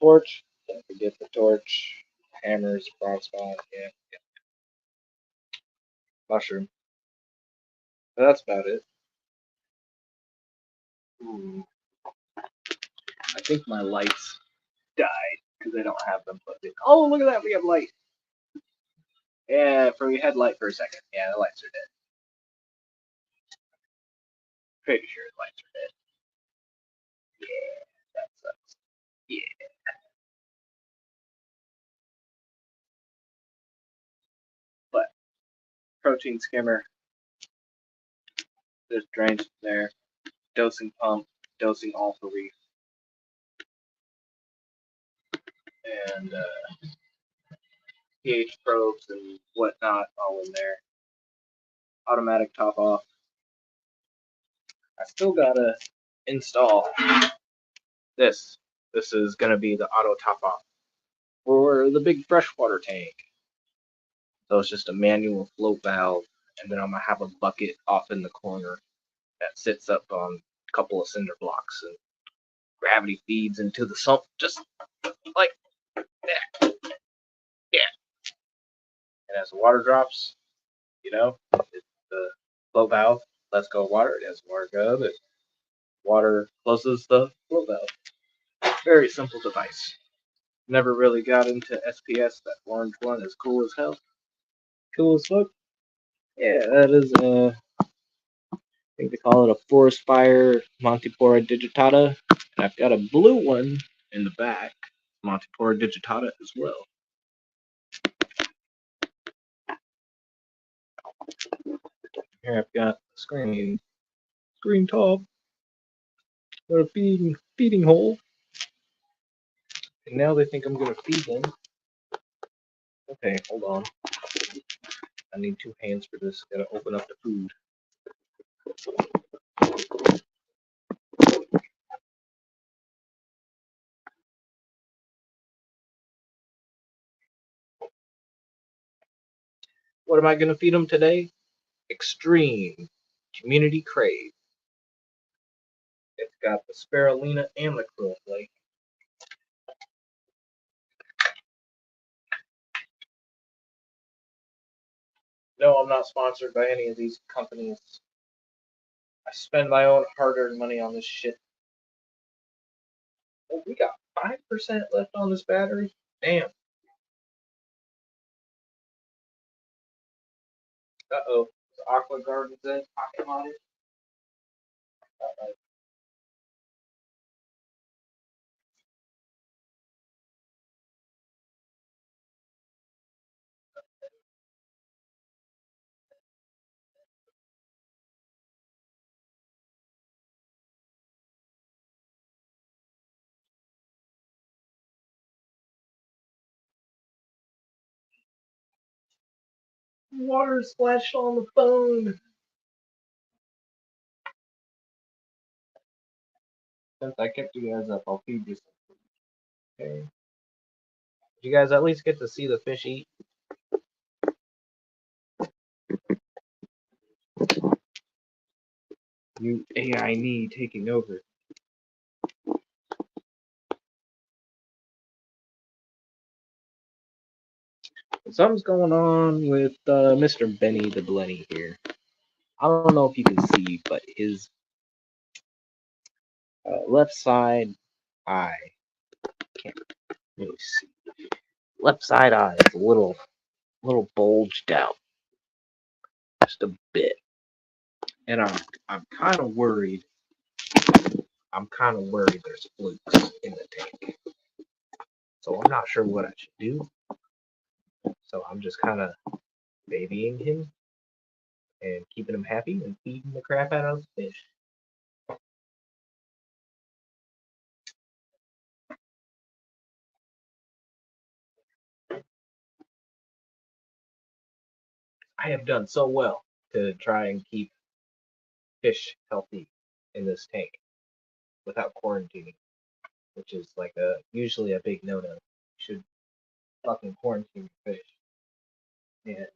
Torch, don't forget the torch, hammers, bronze spot, yeah, mushroom. But that's about it. Ooh, I think my lights died because I don't have them plugged in. Oh, look at that, we have light. Yeah, we had light for a second. Yeah, the lights are dead. Pretty sure the lights are dead. Yeah, that sucks. Yeah, but protein skimmer, there's drains there, dosing pump, dosing all for reef, and pH probes and whatnot all in there. Automatic top off. I still gotta install this. This is gonna be the auto top off for the big freshwater tank. So it's just a manual float valve, and then I'm gonna have a bucket off in the corner that sits up on a couple of cinder blocks, and gravity feeds into the sump just like that. Yeah. And as the water drops, the float valve lets go of water. It has water go. The water closes the float valve. Very simple device. Never really got into SPS. That orange one is cool as hell. Cool as fuck. Yeah, that is I think they call it a forest fire Montipora digitata. And I've got a blue one in the back, Montipora digitata as well. Here I've got the screen top, got a feeding hole. And now they think I'm gonna feed them. Okay, hold on. I need two hands for this. Gotta open up the food. What am I gonna feed them today? Extreme Community Crave. It's got the spirulina and the krill flake. No, I'm not sponsored by any of these companies. I spend my own hard-earned money on this shit. Oh, we got 1% left on this battery. Damn. Uh-oh. Aqua Garden's in pocket money. Uh-oh. Water splashed on the phone. Since I kept you guys up, I'll feed you some food. Okay. Did you guys at least get to see the fish eat? You AI need taking over. Something's going on with Mr. Benny the Blenny here. I don't know if you can see, but his left side eye, can't really see. Left side eye is a little bulged out, just a bit, and I'm kind of worried. I'm kind of worried there's flukes in the tank, so I'm not sure what I should do. So I'm just kind of babying him and keeping him happy and feeding the crap out of the fish. I have done so well to try and keep fish healthy in this tank without quarantining, which is like usually a big no-no. You should fucking quarantine your fish. And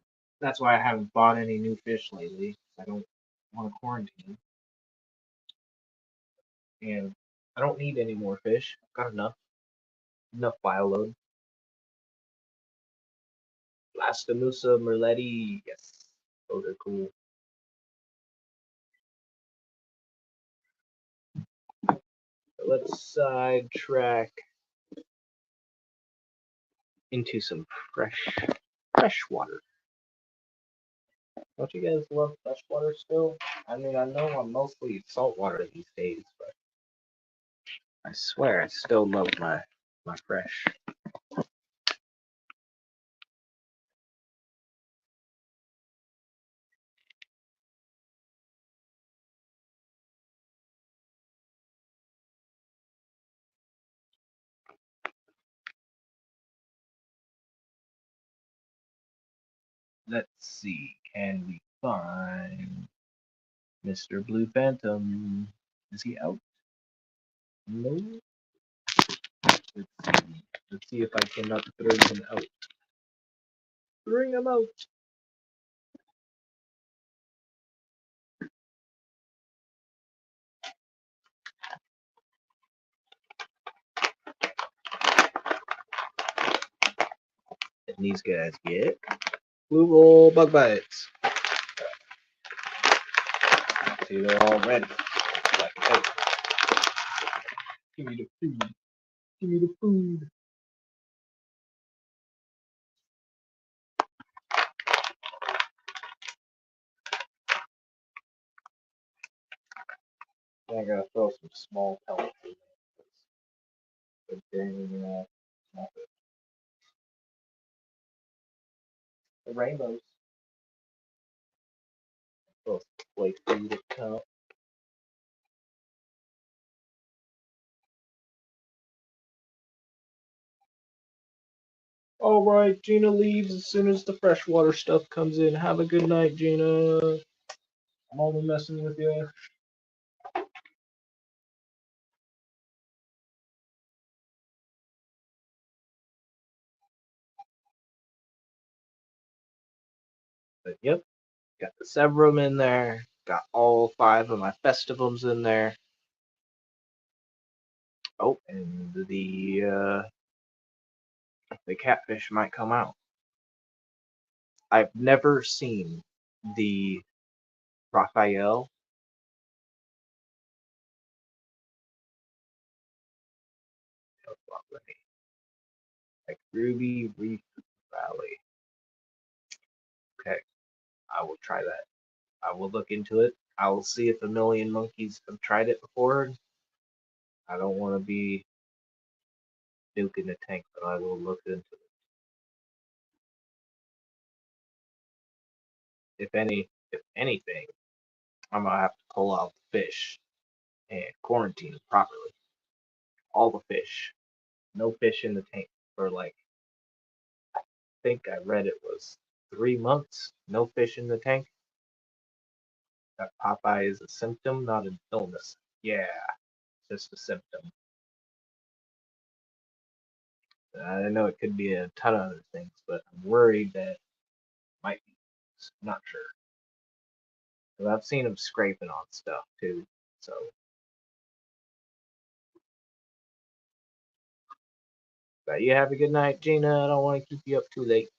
that's why I haven't bought any new fish lately. I don't want to quarantine. And I don't need any more fish. Got enough bio load. Blastomusa merletti, yes. Those are cool. Let's sidetrack into some fresh water. Don't you guys love fresh water still? I mean, I know I'm mostly saltwater these days, but I swear I still love my fresh. Let's see, can we find Mr. Blue Phantom? Is he out? No. Let's see if I cannot bring him out. Bring him out. And these guys get blue roll bug bites. See, they're all ready. Like, hey, give me the food. Give me the food. I gotta throw some small pellets in there. The rainbows. Throw some flake food at the top. All right, Gina leaves as soon as the freshwater stuff comes in. Have a good night, Gina. I'm only messing with you. But yep, got the Severum in there. Got all 5 of my Festivums in there. Oh, and the catfish might come out. I've never seen the Raphael. already. Like Ruby Reef Valley. Okay, I will try that. I will look into it. I will see if a million monkeys have tried it before. I don't want to be nuking the tank, but I will look into it. If anything, I'm gonna have to pull out the fish and quarantine it properly. All the fish. No fish in the tank for like, I think I read it was 3 months. No fish in the tank. That Popeye is a symptom, not an illness. Yeah, just a symptom. I know it could be a ton of other things, but I'm worried that it might be. I'm not sure. But I've seen him scraping on stuff too. So, but you have a good night, Gina. I don't want to keep you up too late.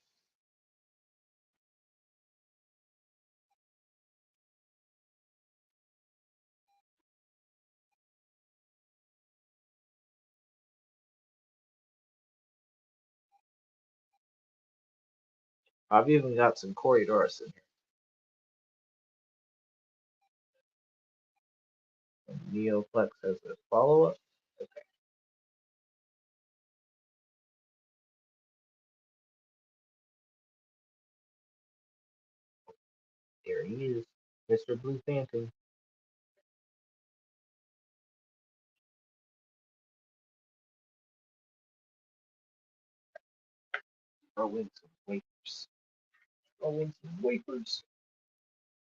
I've even got some corridors in here. And Neoplex as a follow up. Okay, there he is, Mr. Blue Phantom. Throwing some wafers. Throwing some wafers.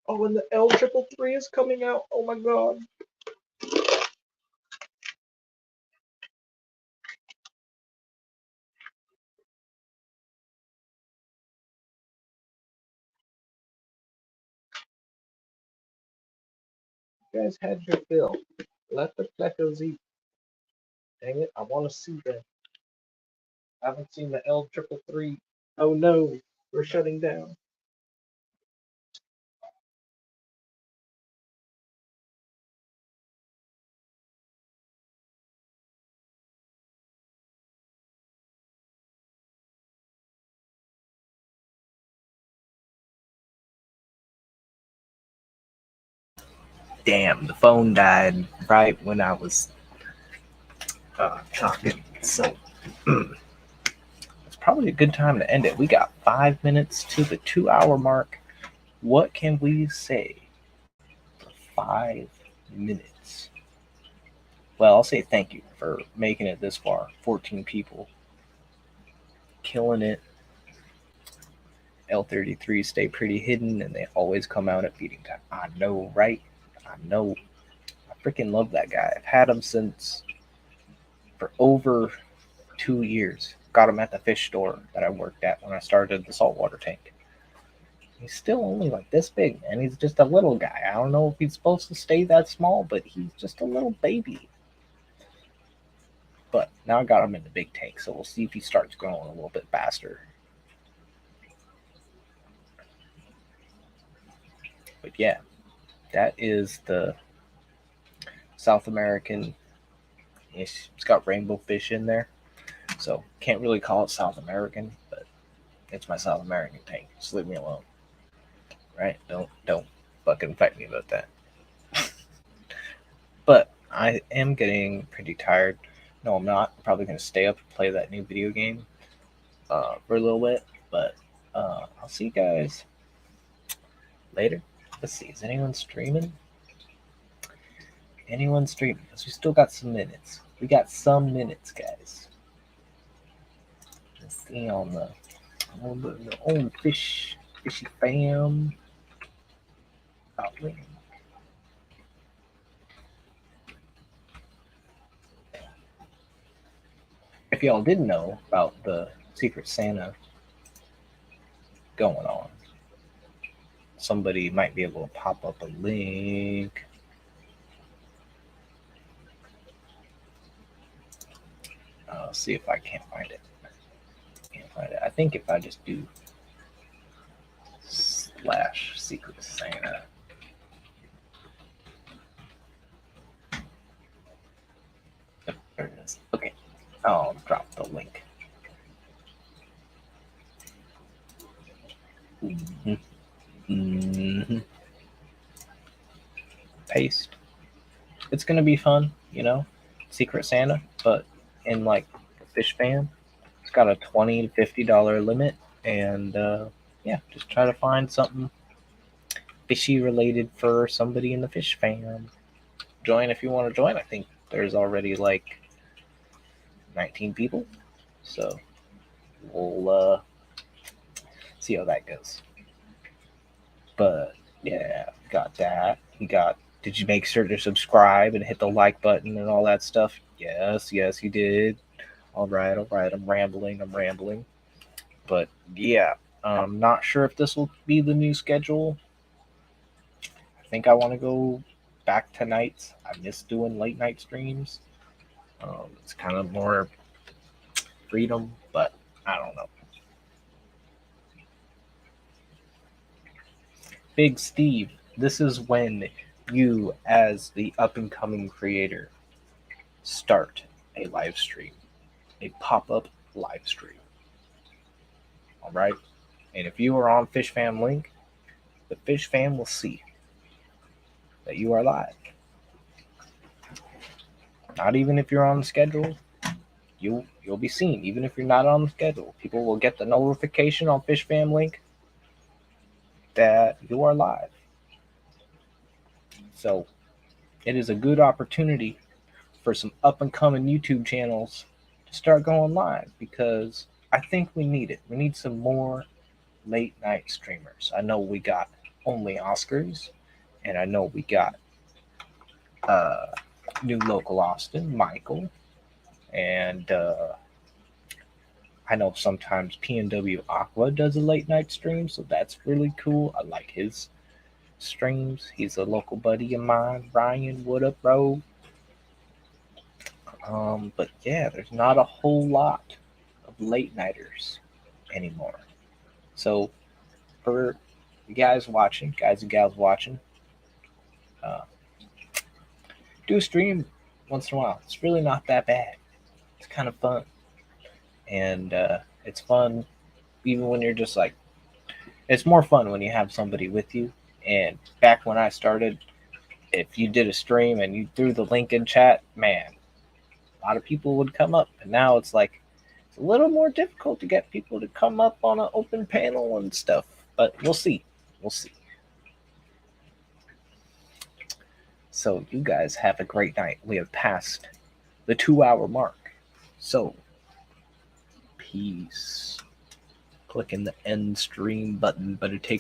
Oh, and the L333 is coming out. Oh my god. You guys had your fill. Let the plecos eat. Dang it, I want to see them. I haven't seen the L333. Oh no, we're shutting down. Damn, the phone died right when I was talking. So it's probably a good time to end it. We got 5 minutes to the 2 hour mark. What can we say for 5 minutes? Well, I'll say thank you for making it this far. 14 people. Killing it. L33 stay pretty hidden and they always come out at feeding time. I know, right? I know. I freaking love that guy. I've had him since for over 2 years. Got him at the fish store that I worked at when I started the saltwater tank. He's still only like this big, and he's just a little guy. I don't know if he's supposed to stay that small, but he's just a little baby. But now I got him in the big tank, so we'll see if he starts growing a little bit faster. But yeah, that is the South American. It's got rainbow fish in there, so can't really call it South American, but it's my South American tank. Just leave me alone, right? Don't fucking fight me about that. But I am getting pretty tired. No, I'm not. I'm probably gonna stay up and play that new video game for a little bit. But I'll see you guys later. Let's see. Is anyone streaming? Anyone streaming? Because we still got some minutes. We got some minutes, guys. Let's see on the old fishy fam. Oh, wait. If y'all didn't know about the Secret Santa going on, somebody might be able to pop up a link. See if I can't find it. Can't find it. I think if I just do / Secret Santa. There it is. Okay. I'll drop the link. Mm-hmm. Paste. It's gonna be fun, Secret Santa, but in like Fish Fan, it's got a $20 to $50 limit, and yeah, just try to find something fishy related for somebody in the Fish Fan. Join if you want to join. I think there's already like 19 people, so we'll see how that goes. But yeah, got that. You got. Did you make sure to subscribe and hit the like button and all that stuff? Yes, you did. All right. I'm rambling. But yeah, I'm not sure if this will be the new schedule. I think I want to go back to nights. I miss doing late night streams. It's kind of more freedom, but I don't know. Big Steve, this is when you, as the up and coming creator, start a live stream, a pop up live stream. All right. And if you are on Fish Fam Link, the Fish Fam will see that you are live. Not even if you're on the schedule, you'll be seen. Even if you're not on the schedule, people will get the notification on Fish Fam Link that you are live. So it is a good opportunity for some up and coming YouTube channels to start going live, because I think we need it. We need some more late night streamers. I know we got only Oscars, and I know we got New Local Austin, Michael, and I know sometimes PNW Aqua does a late night stream, so that's really cool. I like his streams. He's a local buddy of mine. Ryan, what up, bro? But yeah, there's not a whole lot of late nighters anymore. So for you guys watching, guys and gals watching, uh, do a stream once in a while. It's really not that bad. It's kind of fun, and it's fun even when you're just like. It's more fun when you have somebody with you. And back when I started, if you did a stream and you threw the link in chat, man, a lot of people would come up. And now it's like it's a little more difficult to get people to come up on an open panel and stuff. But we'll see. So you guys have a great night. We have passed the 2-hour mark. So peace. Clicking the end stream button, but it takes